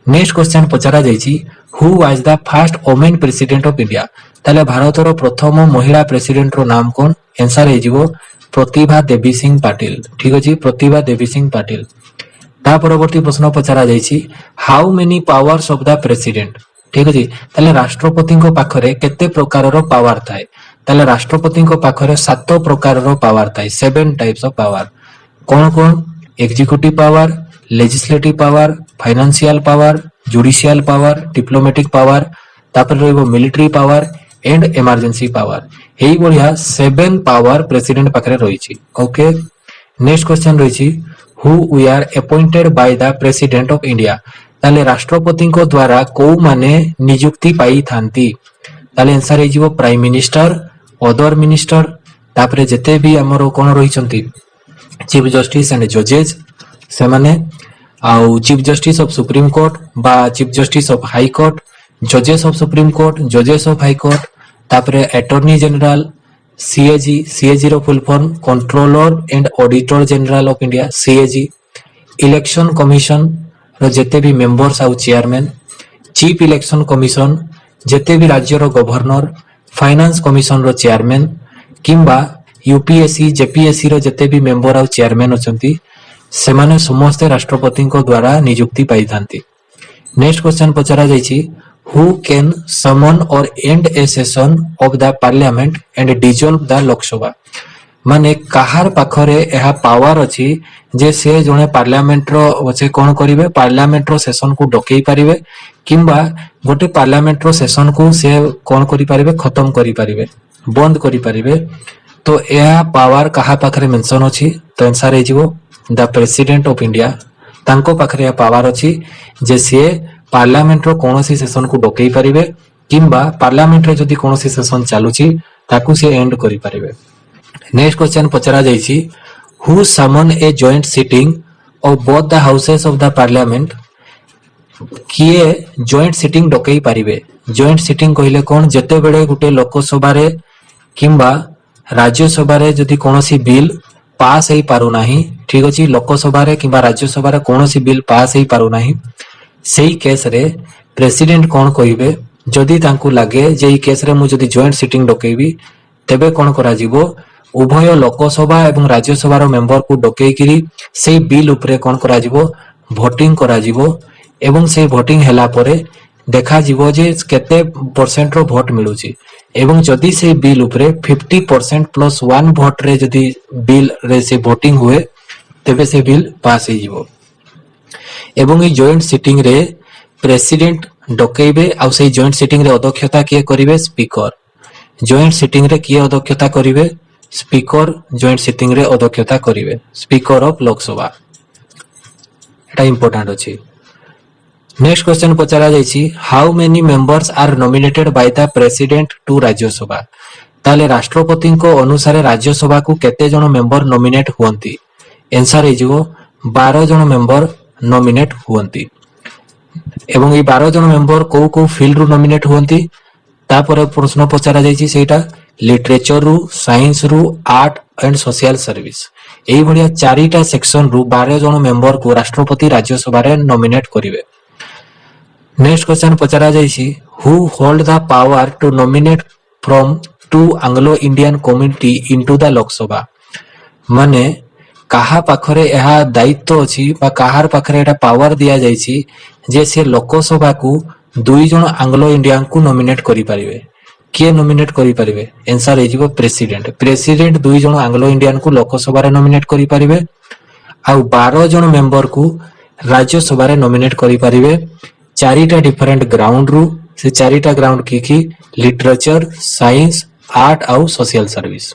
नेक्स्ट क्वेश्चन पचरा जाइछि who was the first women president of India. ताले भारतर प्रथम महिला प्रेसिडेंट रो नाम कोन? आंसर हे जिवो प्रतिभा देवी सिंह पाटिल। ठीक अछि, प्रतिभा देवी सिंह पाटिल। ता परवर्ती प्रश्न पचरा जाइछि how many powers of the president. ठीक अछि, ताले राष्ट्रपति को पाखरे केते प्रकार रो पावर थाए? ताले राष्ट्रपति को पाखरे 7 प्रकार रो पावर थाए, 7 टाइप्स ऑफ पावर। कोन कोन? Executive power, legislative power, financial power, judicial power, diplomatic power, तापर रहइबो military power and emergency power. एही बढ़िया 7 पावर प्रेसिडेंट पाखरे रहिछि। ओके, नेक्स्ट क्वेश्चन रहिछि who we are appointed by the president of India. ताले राष्ट्रपति को द्वारा को माने नियुक्ति पाई थांती? ताले आंसर हे जिवो प्राइम मिनिस्टर, अदर मिनिस्टर, तापरे जते भी हमरो कोन रहिसंती चीफ जस्टिस एंड जजेस से माने आउ chief justice of supreme court बा chief justice of high court, जजेस ऑफ सुप्रीम कोर्ट, जजेस ऑफ हाई कोर्ट, तापरे अटॉर्नी जनरल, सीएजी, सीएजी रो full form controller and auditor general of India, CAG, election commission रो जते भी members आउ chairman, chief election commission जते भी राज्य रो गवर्नर, फाइनेंस कमीशन रो चेयरमैन किंबा यूपीएससी जेपीएससी रो जते भी मेंबर आउ चेयरमैन अछंती सेमाने समस्त राष्ट्रपति को द्वारा नियुक्ति पाई थांती। नेक्स्ट क्वेश्चन पचरा जाइछि हु कैन समन और and A session of the parliament and dissolve the Lok Sabha. माने काहार पाखरे एहा पावर अछि जे से जने पार्लियामेंट रो से कोन करिवे, पार्लियामेंट रो सेशन को डकई परिवे किंबा गोटे पार्लियामेंट रो सेशन को से कोन करि परिवे, खत्म करि परिवे, बंद करि परिवे। तो एहा पावर काहा पाखरे मेंशन अछि? तो आंसर हे जिवो द प्रेसिडेंट ऑफ इंडिया। तांको पाखरे पावर अछि जे से पार्लियामेंट रो कोनोसी सेशन को डकई परिवे किंबा पार्लियामेंट रे जदि कोनोसी सेशन चालुछि ताकू से एंड करि परिवे। नेक्स्ट क्वेश्चन पचरा जाइछि who summon a joint sitting of both the houses of the parliament. किए जॉइंट सिटिंग डकई परिवे? जॉइंट सिटिंग कहिले कोन? जते बेले गुटे लोकसभा रे किंबा राज्यसभा रे जदि कोनोसी बिल पास हेई पारु नाही, ठीक अछि, लोकसभा रे किंबा राज्यसभा रे कोनोसी बिल पास हेई पारु नाही, सेही केस रे प्रेसिडेंट कोन कहिबे जदि तांकू लागे जे ई केस रे मु जदि जॉइंट सिटिंग डकैबी तेबे कोन करा जिवो उभय लोकसभा एवं राज्यसभा रो मेंबर को डकई किरी सेही बिल उपरे कोन करा जिवो भोटिंग करा जिवो एवं सेही भोटिंग हेला परे देखा जिवो जे केते परसेंट रो भोट मिलुची एवं जदि से बिल उपरे 50% प्लस 1 भोट रे जदि बिल रे से वोटिंग हुए तेबे से बिल पास हे जिवो। एवं ई जॉइंट सिटिंग रे प्रेसिडेंट डकैबे आ से जॉइंट सिटिंग रे अध्यक्षता किए करिवे? स्पीकर। जॉइंट सिटिंग रे किए अध्यक्षता करिवे? स्पीकर जॉइंट सिटिंग रे अध्यक्षता करिवे, speaker of Lok Sabha. Etah important अछि। नेक्स्ट क्वेश्चन पचरा जाइछि how many members are nominated by the president to Rajya Sabha. ताले राष्ट्रपति को अनुसार राज्यसभा को केते जण मेंबर नॉमिनेट हुअंती? आंसर हे जिवो 12 जण मेंबर नॉमिनेट हुअंती। एवं ई 12 जण मेंबर को फील्ड रु नॉमिनेट हुअंती? तापर प्रश्न पचरा जाइछि सेटा लिटरेचर रु, साइंस रु, आर्ट एंड सोशल सर्विस। एही भलिया 4टा सेक्शन रु 12 जण मेंबर को राष्ट्रपति राज्यसभा रे नॉमिनेट करिवे। नेक्स्ट क्वेश्चन पचरा जाइछि who hold the power to nominate from two Anglo Indian community into the Lok Sabha. माने काहा पाखरे एहा दायित्व अछि बा काहार पाखरे एटा पावर दिया जाइछि जे से लोकसभा को 2 जण एंग्लो इंडियन को नॉमिनेट करि परिवे। किए नॉमिनेट करि परिवे? आंसर हे जिवो प्रेसिडेंट। प्रेसिडेंट 2 जण एंग्लो इंडियन को लोकसभा रे नॉमिनेट करि परिवे आ 12 जण मेंबर को राज्यसभा रे नॉमिनेट करि परिवे। 4टा डिफरेंट ग्राउंड रु से 4टा ग्राउंड की लिटरेचर, साइंस, आर्ट आउ सोशल सर्विस।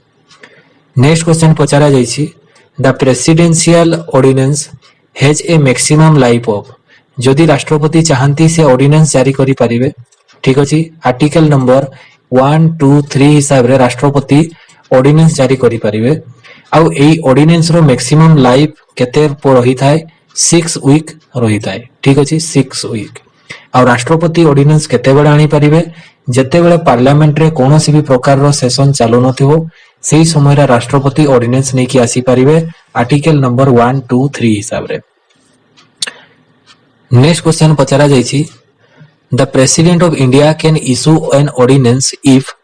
नेक्स्ट क्वेश्चन पचरा जाइछि the presidential ordinance has a maximum life of. जदि राष्ट्रपति चाहंती से ऑर्डिनेंस जारी करि परिवे, ठीक अछि, आर्टिकल नंबर 1, 2, 3 हिसाब रे राष्ट्रपति ऑर्डिनेंस जारी करि परिवे आउ एई ऑर्डिनेंस रो मैक्सिमम लाइफ केते रही थाए 6 वीक रही थाए ठीक अछि 6 वीक आउ राष्ट्रपति ऑर्डिनेंस केते बेले आनी परिबे जते बेले पार्लियामेंट रे कोनोसी भी प्रकार रो सेशन चालू नथिबो सेही समय रा राष्ट्रपति ऑर्डिनेंस नै कि आसी परिबे आर्टिकल नंबर 1 2 3 हिसाब रे। नेक्स्ट क्वेश्चन पचरा जाईछि the president of India can issue an ordinance if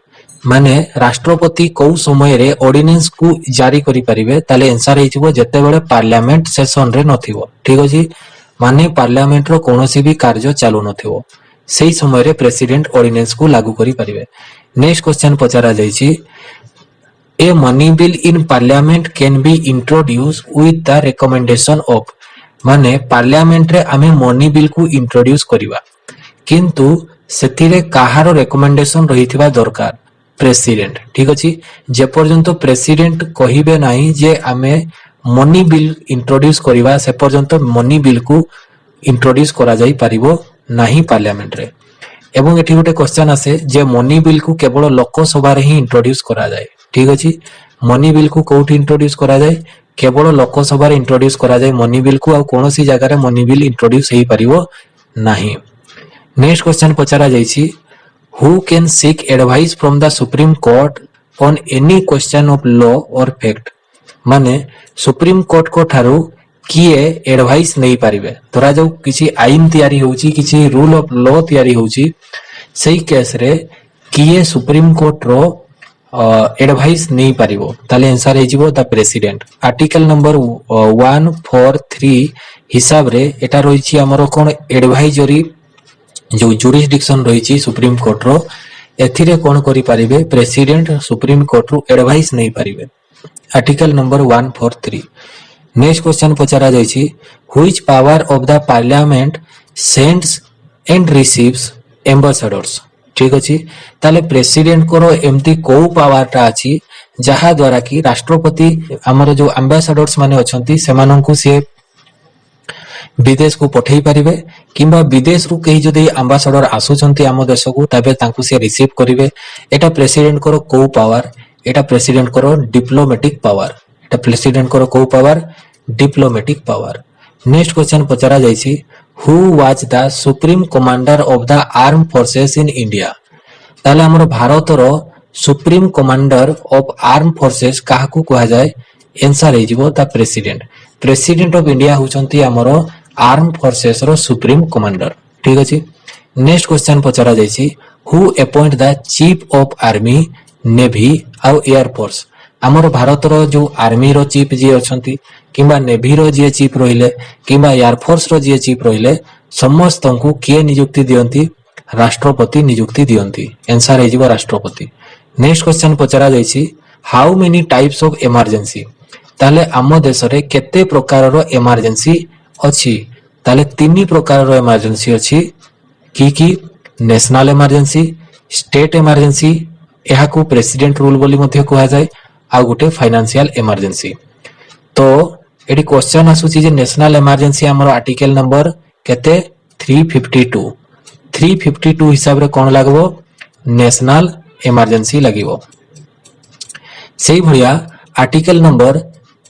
माने राष्ट्रपति को समय रे ऑर्डिनेंस को जारी करि परिबे ताले आंसर हेइछिबो जते बेले पार्लियामेंट सेशन रे नथिबो ठीक अछि माने पार्लियामेंट रो कोनोसी भी कार्य चालू नथिबो सेही समय रे प्रेसिडेंट ऑर्डिनेंस को लागू करि परिबे। नेक्स्ट क्वेश्चन पचरा जाईछि a money bill in parliament can be introduce with the recommendation of माने पार्लियामेंट रे आमे मनी बिल को इंट्रोड्यूस करिवा किंतु सेथिरे काहारो रिकमेंडेशन रहिथिबा दरकार प्रेसिडेंट ठीक अछि जे पर्यंत प्रेसिडेंट कहिबे नाही जे आमे मनी बिल इंट्रोड्यूस करिवा से पर्यंत मनी बिल को इंट्रोड्यूस करा जाई परिबो नाही पार्लियामेंट रे एवं एठी गोटे क्वेश्चन आसे जे मनी बिल को केवल लोकसभा रे ही इंट्रोड्यूस करा जाय ठीक अछि मनी बिल को कोठी इंट्रोड्यूस करा जाय केवल लोकसभा रे इंट्रोड्यूस करा जाय मनी बिल को आ कोनोसी जगह रे मनी बिल इंट्रोड्यूस हेई परिबो नाही। नेक्स्ट क्वेश्चन पचरा जाईछि who can seek advice from the Supreme Court on any question of law or fact माने सुप्रीम कोर्ट को ठारू किए एडवाइस नहीं पारिबे तोरा जो किसी आईन तैयारी होउची किसी रूल ऑफ लॉ तैयारी होउची सही केस रे किए सुप्रीम कोर्ट रो एडवाइस नहीं पारिबो ताले आंसर हे जिवो द प्रेसिडेंट आर्टिकल नंबर 143 हिसाब रे एटा रहिछि हमरो कोन एडवाइजरी जो जुरिसडिक्शन रही सुप्रीम कोर्ट रो एथिरे कोन करि परिबे प्रेसिडेंट सुप्रीम कोर्ट रो एडवाइस नहीं परिबे आर्टिकल नंबर 143। नेक्स्ट क्वेश्चन पचरा जाईछि which power of the parliament sends and receives ambassadors ठीक अछि ताले प्रेसिडेंट को एमती को पावर ता अछि जहा द्वारा कि राष्ट्रपति हमर जो एम्बेसडर्स माने अछंती सेमानंकु से विदेश को पठेई परिबे किंबा विदेश रु कही जदि एम्बेसडर आसुचंती आम देश को तबे तांकु से रिसीव करिवे एटा प्रेसिडेंट को को पावर एटा प्रेसिडेंट को डिप्लोमेटिक पावर एटा प्रेसिडेंट को को power diplomatic power. Next question पचरा जाईछि who was the supreme commander of the arm forces in India ताले हमर भारत रो supreme commander of arm forces काहा को कहा जाय आंसर हे जिवो the president president of India होचंती हमर आर्म फोर्सेस रो सुप्रीम कमांडर ठीक अछि। नेक्स्ट क्वेश्चन पचरा जाईछि who appoint the chief of army navy आउ एयर फोर्स हमर भारत रो जो आर्मी रो चीफ जे अछंती किंबा नेवी रो जे चीफ रहिले किंबा एयर फोर्स रो जे चीफ रहिले समस्त को किए नियुक्ति दियंती राष्ट्रपति नियुक्ति दियंती आंसर हे जिवो राष्ट्रपति। नेक्स्ट क्वेश्चन पचरा जाईछि how many types of emergency ताले आम देश रे केते प्रकार रो इमरजेंसी अछि ताले तीन प्रकार रो इमरजेंसी अछि की नेशनल इमरजेंसी स्टेट इमरजेंसी एहा को प्रेसिडेंट रूल बोली मध्ये कहया जाय आ गुटे फाइनेंशियल इमरजेंसी। तो एडी क्वेश्चन आसुची जे नेशनल इमरजेंसी हमर आर्टिकल नंबर केते 352 हिसाब रे कोन लागबो नेशनल इमरजेंसी लागिबो सेही भलिया आर्टिकल नंबर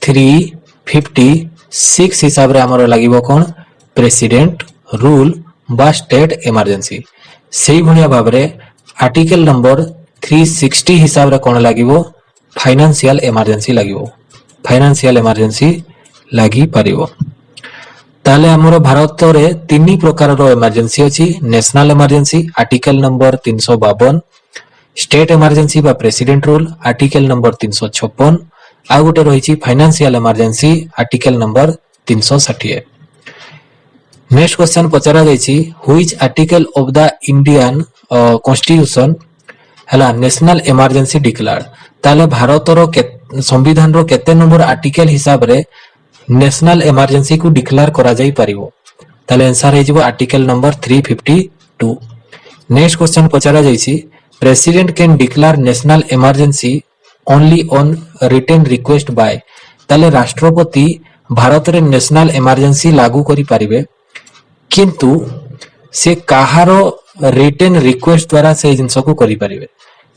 356 हिसाब रे हमर लागिबो कोन प्रेसिडेंट रूल बा स्टेट इमरजेंसी सेही भलिया भाबरे आर्टिकल नंबर 360 हिसाब रे कोन लागिबो फाइनेंशियल इमरजेंसी लागिबो फाइनेंशियल इमरजेंसी लागि परिबो ताले हमर भारत रे तीन प्रकार रो इमरजेंसी अछि national emergency article number 352 state emergency बा प्रेसिडेंट रूल आर्टिकल नंबर 356 आ गुटे रहिछि financial emergency article number 360। Next question पचरा जाईछि which article of the Indian constitution हला नेशनल इमरजेंसी डिक्लेयर्ड ताले भारत रो संविधान रो केते नंबर आर्टिकल हिसाब रे नेशनल इमरजेंसी को डिक्लेयर करा जाई परिबो ताले आंसर हे जिवो आर्टिकल नंबर 352। नेक्स्ट क्वेश्चन पचरा जाईछि president can declare national emergency only on written request by ताले राष्ट्रपति भारत रे नेशनल इमरजेंसी लागू करि परिबे किंतु से काहारो रिटन रिक्वेस्ट द्वारा से जिंस को करि परिबे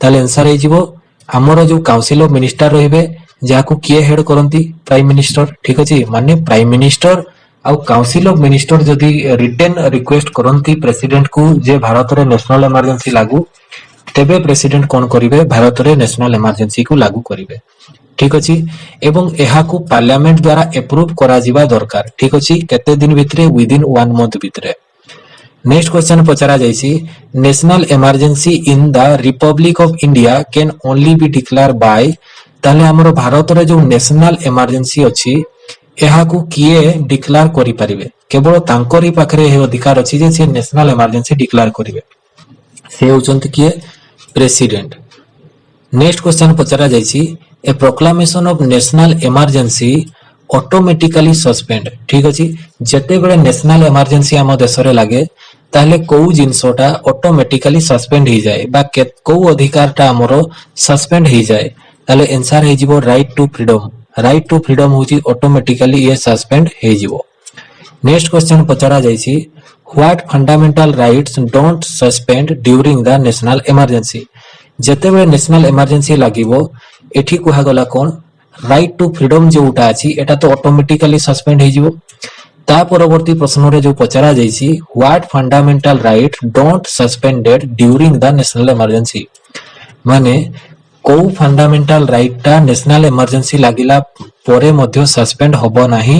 ताले आंसर हे जिवो हमरो जो काउंसिल ऑफ मिनिस्टर रहिबे जाकू किए हेड करंती प्राइम मिनिस्टर ठीक अछि माने प्राइम मिनिस्टर आउ काउंसिल ऑफ मिनिस्टर जदि रिटन रिक्वेस्ट करंती प्रेसिडेंट को जे भारत रे नेशनल इमरजेंसी लागू तेबे प्रेसिडेंट कोन करिवे भारत रे नेशनल इमरजेंसी को लागू करिवे ठीक अछि एवं एहाकू पार्लियामेंट द्वारा अप्रूव करा जिबा दरकार ठीक अछि केते दिन भितरे विद इन 1 मंथ भितरे नेक्स्ट क्वेश्चन पचरा जाइछि national emergency in the republic of India can only be declare by ताले हमर भारत रे जो नेशनल इमरजेंसी अछि एहाकू किए डिक्लेयर करि परिबे केवल तांकरी पाखरे हे अधिकार अछि जे से नेशनल इमरजेंसी डिक्लेयर करिवे से होचंत किए प्रेसिडेंट नेक्स्ट क्वेश्चन पचरा जाइछि a proclamation of national emergency automatically suspend ठीक अछि जते बेले नेशनल इमरजेंसी हम देश रे लागे ताले को जिनसोटा ऑटोमेटिकली सस्पेंड ही जाए बा को अधिकारटा हमरो सस्पेंड ही जाए ताले आंसर हे जिवो राइट टू फ्रीडम होची ऑटोमेटिकली ये सस्पेंड हे जिवो नेक्स्ट क्वेश्चन पचरा जाइछि what fundamental rights don't suspend during the national emergency जते बेले नेशनल इमरजेंसी लागिवो एठी कुहा गला कोन राइट टू फ्रीडम जोटा अछि एटा तो ऑटोमेटिकली सस्पेंड हे जिवो ता परवर्ती प्रश्न रे जो पचरा जाइछि what fundamental right don't suspended during the national emergency माने को फंडामेंटल राइट ता नेशनल इमरजेंसी लागिला परे मध्य सस्पेंड होबो नाही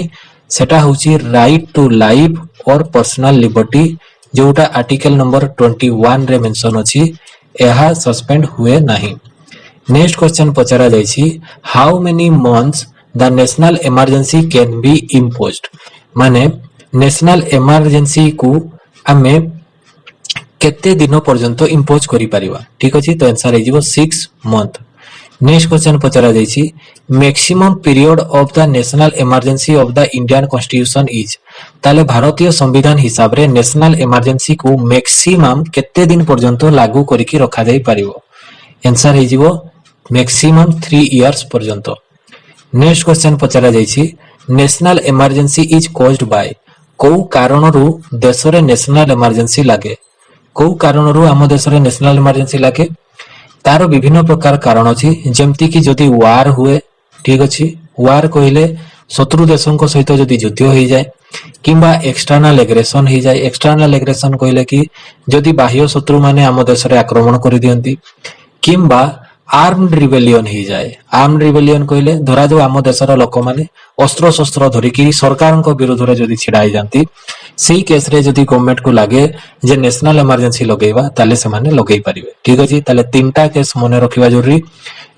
सेटा होची राइट टू लाइफ और पर्सनल लिबर्टी जोटा आर्टिकल नंबर 21 रे मेंशन अछि एहा सस्पेंड हुए नाही नेक्स्ट क्वेश्चन पचरा जाइछि how many months the national emergency can be imposed माने नेशनल इमरजेंसी को आमे केते दिन पर्यंत इम्पोज करि परिबा ठीक अछि तो आंसर हे जिवो 6 मंथ नेक्स्ट क्वेश्चन पचरा जाइछि maximum period of the national emergency of the Indian constitution is ताले भारतीय संविधान हिसाब रे नेशनल इमरजेंसी को मैक्सिमम केते दिन पर्यंत लागू करिकि रखा जाई परिबो आंसर हे जिवो मैक्सिमम 3 इयर्स पर्यंत नेक्स्ट क्वेश्चन पचरा जाइछि national emergency is caused by को कारणरू देश रे नेशनल इमरजेंसी लागे को कारणरू हम देश रे नेशनल इमरजेंसी लागे तार विभिन्न प्रकार कारण अछि जेमति कि जदि वार हुए ठीक अछि वार कहिले शत्रु देशों को सहित जदि युद्ध हो जाए किंबा एक्सटर्नल एग्रेशन हो जाए एक्सटर्नल एग्रेशन कहिले कि जदि बाह्य शत्रु माने हम देश रे आक्रमण करि दियंती किंबा आर्म्ड रिबेलियन ही जाए आर्म्ड रिबेलियन कहले धरा जो आम देशर लोक माने अस्त्र शस्त्र धरिकी सरकार विरोध रे जदि छिड़ा ही जांती सेही केस रे जदि गवर्नमेंट को लागे जे नेशनल इमरजेंसी लगेबा ताले से माने लगेई परिबे ठीक अछि ताले तीनटा केस मने रखिबा जरूरी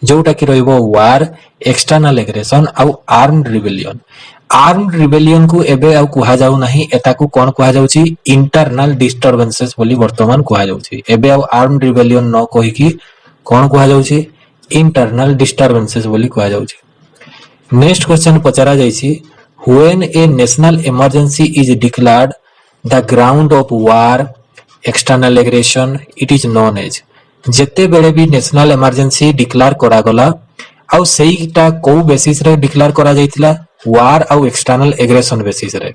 जोटा कि रहइबो वार एक्सटर्नल एग्रेशन आउ आर्म्ड रिबेलियन को एबे आउ कुहा जाउ नाही एता को कोन कुहा जाउची इंटरनल डिस्टर्बेंसेस बोली वर्तमान कुहा जाउची एबे आउ आर्म्ड रिबेलियन न कहि कि कोन कुहा जाउची इंटरनल डिस्टर्बेंसेस बोली कुहा जाउची नेक्स्ट क्वेश्चन पचरा जाइछि when a national emergency is declared the ground of war external aggression it is known as जेते बेले भी नेशनल इमरजेंसी डिक्लेयर करा गला आउ सेहीटा को बेसिस रे डिक्लेयर करा जाइतिला वार आउ एक्सटर्नल एग्रेशन बेसिस रे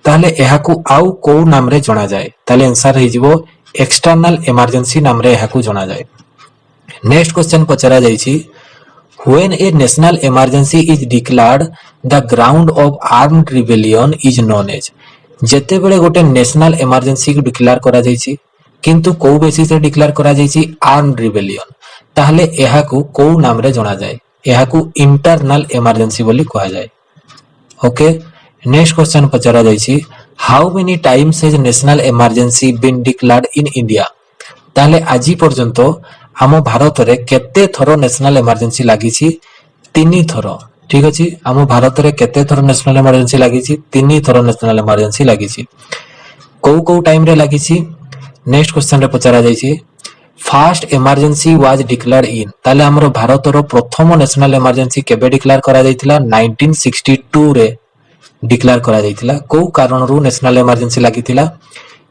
ताले एहाकू आउ को नाम रे जणा जाय ताले आंसर हे जिवो एक्सटर्नल इमरजेंसी नाम रे एहाकू जणा जाय नेक्स्ट क्वेश्चन पचरा जाइछि when a national emergency is declared the ground of armed rebellion is known as जेते बेले गोटे नेशनल इमरजेंसी को डिक्लेयर करा जाइछि किंतु को बेसिस रे डिक्लेयर करा जाइछि आर्म्ड रिबेलियन ताहले एहाकू को नाम रे जणा जाय एहाकू इंटरनल इमरजेंसी बोली कहा जाय ओके नेक्स्ट क्वेश्चन पचरा जाइछि how many times has national emergency been declared in India ताहले आजि पर्यंत आम भारत रे केते थरो नेशनल इमरजेंसी लागिछि 3 थरो ठीक अछि आम भारत रे केते थरो नेशनल इमरजेंसी लागिछि 3 थरो नेशनल इमरजेंसी लागिछि को टाइम रे लागिछि नेक्स्ट क्वेश्चन रे पचरा जाइछि first emergency was declared in ताले हमर भारत रो प्रथम नेशनल इमरजेंसी केबे डिक्लेयर करा जाइतिला 1962 रे डिक्लेयर करा जाइतिला को कारण रो नेशनल इमरजेंसी लागितिला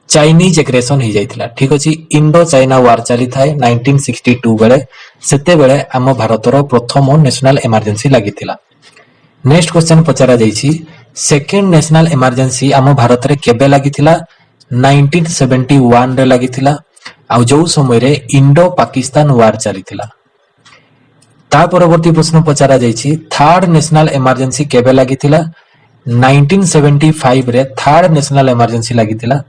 चाइनीज एग्रेशन ही जाइतिला ठीक अछि इंडो चाइना वार चली थाए 1962 बेले सेते बेले हम भारत रो प्रथम नेशनल इमरजेंसी लागितिला नेक्स्ट क्वेश्चन पचरा जाइछि सेकंड नेशनल इमरजेंसी हम भारत रे केबे लागितिला 1971 रे लागितिला आ जो समय रे इंडो पाकिस्तान वार चली थिला ता परवर्ती प्रश्न पचरा जाइछि थर्ड नेशनल इमरजेंसी केबे लागितिला 1975 रे थर्ड नेशनल इमरजेंसी लागितिला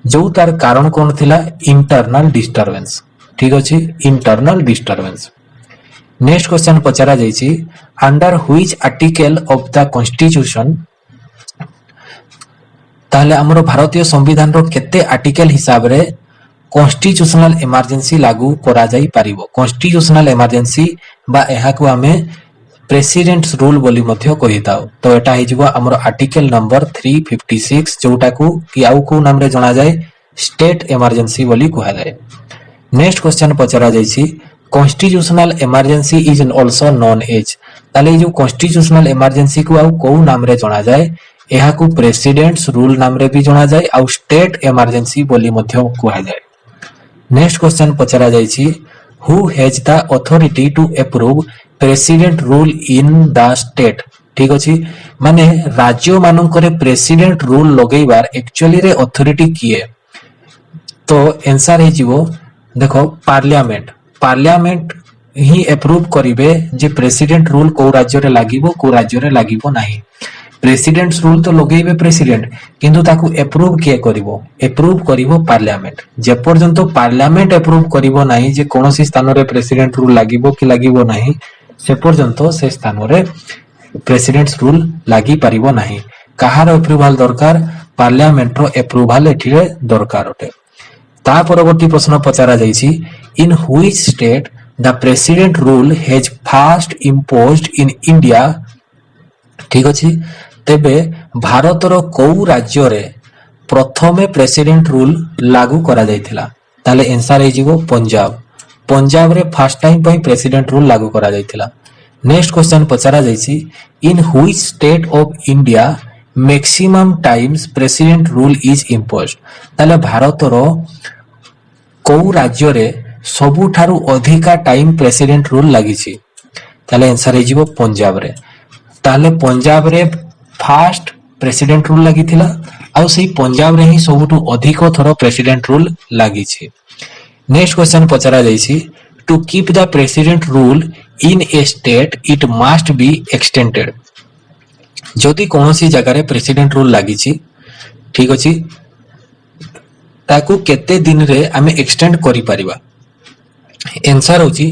जो तार कारण कोन थिला इंटरनल डिस्टरबेंस ठीक अछि इंटरनल डिस्टरबेंस। नेक्स्ट क्वेश्चन पचरा जाइछि under which article of the constitution ताले हमरो भारतीय संविधान रो केते आर्टिकल हिसाब रे कॉन्स्टिट्यूशनल इमरजेंसी लागू करा जाई पारिबो। कॉन्स्टिट्यूशनल इमरजेंसी बा एहा को हमें प्रेसिडेंट्स रूल बोली मध्य कहिताओ तो एटा हे जिवो हमरो आर्टिकल नंबर 356 जोटा को कि आउ को नाम रे जणा जाय स्टेट इमरजेंसी बोली कहा जाय। नेक्स्ट क्वेश्चन पचरा जाइछि constitutional emergency is also known as ताले जो कॉन्स्टिट्यूशनल इमरजेंसी को आउ को नाम रे जणा जाय एहा को प्रेसिडेंट्स रूल नाम रे भी जणा जाय आउ स्टेट इमरजेंसी बोली मध्य कहा जाय। नेक्स्ट क्वेश्चन पचरा जाइछि who has the authority to approve president rule in the state ठीक अछि माने राज्य मानकर प्रेसिडेंट रूल लगेबार एक्चुअली रे अथॉरिटी किए तो आंसर हे जिवो देखो पार्लियामेंट पार्लियामेंट ही अप्रूव करिवे जे प्रेसिडेंट रूल को राज्य रे लागिवो को राज्य रे लागिवो नाही। प्रेसिडेंट्स रूल तो लगेबे प्रेसिडेंट किंतु ताकू अप्रूव किए करिवो अप्रूव करिवो पार्लियामेंट जे पर्यंत पार्लियामेंट अप्रूव करिवो नाही जे कोनोसी स्थान रे प्रेसिडेंट रूल लागिवो कि लागिवो नाही से पर्यंत से स्थान रे प्रेसिडेंट्स रूल लागि परिवो नाही। कहार अप्रूवल दरकार पार्लियामेंट रो अप्रूवल एठिरे दरकार होते। ता परवर्ती प्रश्न पचारा जाइछि in which state the president rule has first imposed in India ठीक अछि तेबे भारत रो को राज्य रे प्रथमे प्रेसिडेंट रूल लागू करा जायतिला ताले आंसर हे जिवो पंजाब। पंजाब रे फर्स्ट टाइम पई प्रेसिडेंट रूल लागू करा जायतिला। नेक्स्ट क्वेश्चन पचारा जायछि in which state of India maximum times president rule is imposed ताले भारत रो को राज्य रे सबुठारु अधिका टाइम प्रेसिडेंट रूल लागिछि ताले आंसर हे जिवो पंजाब रे। ताले पंजाब रे फर्स्ट प्रेसिडेंट रूल लागिथिला आउ सेही पंजाब रे ही सबुठु अधिक थरो प्रेसिडेंट रूल लागिछि। नेक्स्ट क्वेश्चन पचरा जाइछि to keep the president rule in a state it must be extended जदि कोनोसी जगह रे प्रेसिडेंट रूल लागिछि ठीक अछि ताकू केते दिन रे हमें एक्सटेंड करि परिबा आंसर होछि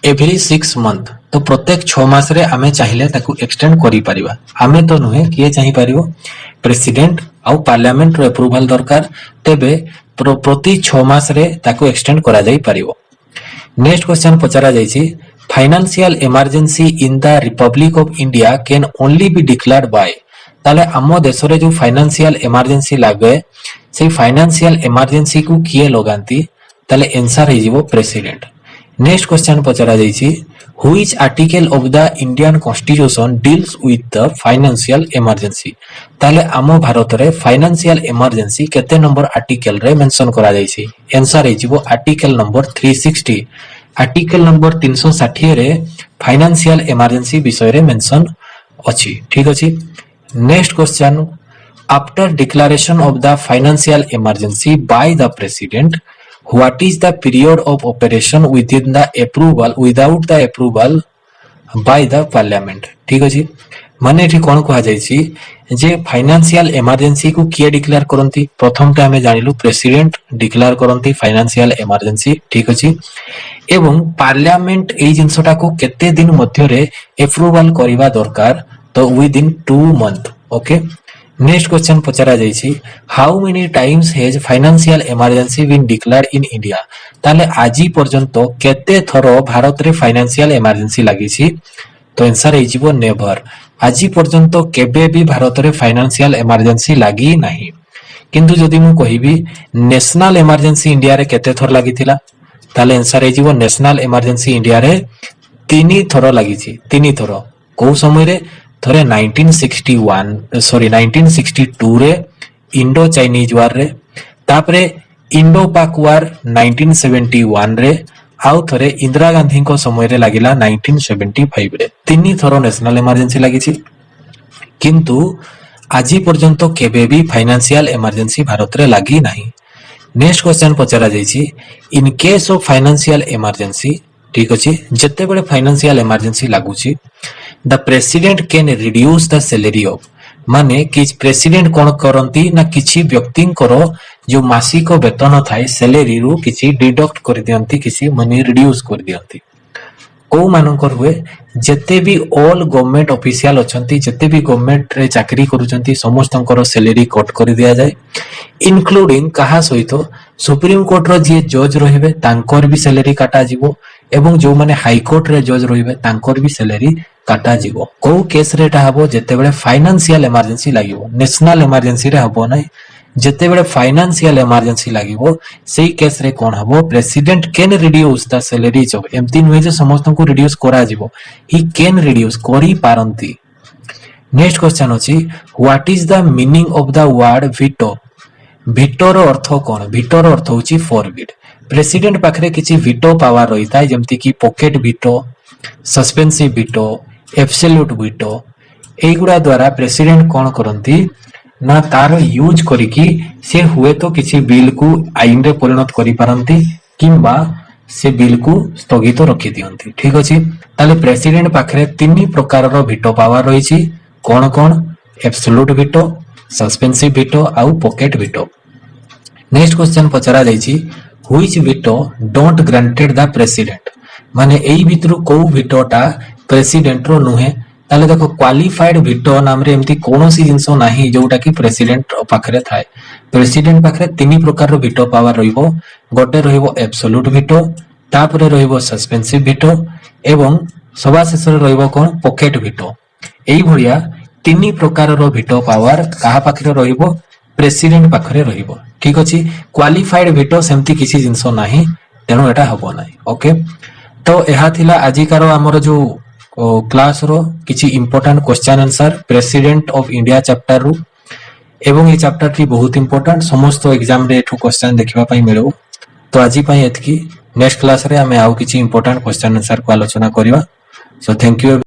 एवरी 6 मंथ तो प्रत्येक 6 मास रे हमें चाहिए ताकू एक्सटेंड करि परिबा हमें तो नुहे किए चाहि परिबो प्रेसिडेंट आउ पार्लियामेंट रो अप्रूवल दरकार तेबे प्रति 6 मास रे ताकू एक्सटेंड करा जाई परिबो। नेक्स्ट क्वेश्चन पचरा जाइछि financial emergency in the republic of India can only be declared by ताले आम देश रे जो फाइनेंशियल इमरजेंसी लागे से फाइनेंशियल इमरजेंसी को किए लगांती ताले आंसर हे जिवो प्रेसिडेंट। नेक्स्ट क्वेश्चन पचरा जाइछि which article of the Indian constitution deals with the financial emergency ताले आम भारत रे फाइनेंशियल इमरजेंसी केते नंबर आर्टिकल रे मेंशन करा जाइछि आंसर हे जिवो आर्टिकल नंबर 360 आर्टिकल नंबर 360 रे फाइनेंशियल इमरजेंसी विषय रे मेंशन अछि ठीक अछि। Next question after declaration of the financial emergency bye the president what is the period of operation within the approval without the approval by the parliament ठीक अछि माने एठी कोन कहा जायछि जे फाइनेंशियल इमरजेंसी को किए डिक्लेयर करंती प्रथम ता हमें जानिलु प्रेसिडेंट डिक्लेयर करंती फाइनेंशियल इमरजेंसी ठीक अछि एवं पार्लियामेंट एई जिंसटा को केते दिन मध्य रे अप्रूवल करिवा दरकार तो within 2 month okay. Next question पचरा जाइछि how many times has financial emergency been declared in India ताले आजी पर्यंत केते थरो भारत रे फाइनेंशियल इमरजेंसी लागिछि तो आंसर हे जिवो नेवर आजी पर्यंत केबे भी भारत रे फाइनेंशियल इमरजेंसी लागि नाही किंतु जदि मु कहिबी नेशनल इमरजेंसी इंडिया रे केते थर लागिथिला ताले आंसर हे जिवो नेशनल इमरजेंसी इंडिया रे 3 थरो लागिछि 3 थरो को समय रे थरे 1962 रे इंडो चाइनीज वार रे तापरे इंडो पाक वार 1971 रे आउ थरे इंदिरा गांधी को समय रे लागिला 1975 रे 3 थरो नेशनल इमरजेंसी लागिछि किंतु आजी पर्यंत केबे भी फाइनेंशियल इमरजेंसी भारत रे लागि नाही। नेक्स्ट क्वेश्चन पचरा जाइछि in case of financial emergency ठीक अछि जते बेले फाइनेंशियल इमरजेंसी लागुची the president can reduce the salary of माने कि प्रेसिडेंट कोन करंती ना किछि व्यक्ति करो जो मासिक वेतन थाए सैलरी रु किछि डिडक्ट कर दियंती किछि मनी रिड्यूस कर दियंती को मानकर हुए जेते भी ऑल गवर्नमेंट ऑफिशियल अछंती जेते भी गवर्नमेंट रे चाकरी करूचंती समस्तंकर सैलरी कट कर दिया जाए इंक्लूडिंग कहा सहित सुप्रीम कोर्ट रो जे जज रहिबे तांकर भी सैलरी काटा जिवो एवं जो माने हाई कोर्ट रे जज रहिबे तांकर भी सैलरी काटा जिवो को केस रे ता हबो जेते बेले फाइनेंशियल इमरजेंसी लागिवो नेशनल इमरजेंसी रे हबो नै जेते बेले फाइनेंशियल इमरजेंसी लागिवो सेही केस रे कोन हबो president can reduce the salaries of एम्ति नुहे जे समस्त को रिड्यूस करा जिवो ही कैन रिड्यूस करी पारंती नेक्स्ट क्वेश्चन अछि what is the meaning of the word veto veto रो अर्थ कोन वीटो रो अर्थ होची फॉरबिड प्रेसिडेंट पाखरे किछि वीटो पावर रहिता जेमति कि pocket veto suspensive veto absolute veto एगुडा द्वारा प्रेसिडेंट कोन करंती ना तार यूज करिकी से हुए तो किसी बिल को आईन रे परिणत करि पारंती किंबा से बिल को स्थगित रखि दियंती ठीक अछि ताले प्रेसिडेंट पाखरे तीन प्रकार रो वीटो पावर रहिछि कोन कोन एब्सोल्यूट वीटो सस्पेंसिव वीटो आउ पॉकेट वीटो नेक्स्ट क्वेश्चन पचरा जाइछि which veto don't granted the president माने एई भितरु को वीटोटा प्रेसिडेंट रो नुहे ताले देखो क्वालिफाइड वीटो नाम रे एमती कोनोसी जिंसो नाही जोटा कि प्रेसिडेंट पाखरे थाए प्रेसिडेंट पाखरे तीन प्रकार रो वीटो पावर रहिबो गोटे रहिबो एब्सोल्यूट वीटो तापरे रहिबो सस्पेंसिव वीटो एवं सभा शेष रे रहिबो कोन पॉकेट वीटो एई भलिया तीन प्रकार रो वीटो पावर काहा पाखरे रहिबो प्रेसिडेंट पाखरे रहिबो ठीक अछि क्वालिफाइड वीटो सेमती किसी जिंसो नाही तेनो एटा हबो नाही ओके तो एहा थिला आजिकार हमर जो क्लास रो किछि important question answer president of India chapter रू एवं ये चैप्टर टी बहुत इंपोर्टेंट समस्त एग्जाम रे एठू क्वेश्चन देखिबा पई मिलबो तो आजि पई एतकी नेक्स्ट क्लास रे हमें आउ किछि इंपोर्टेंट क्वेश्चन आंसर को आलोचना करिवा सो थैंक यू।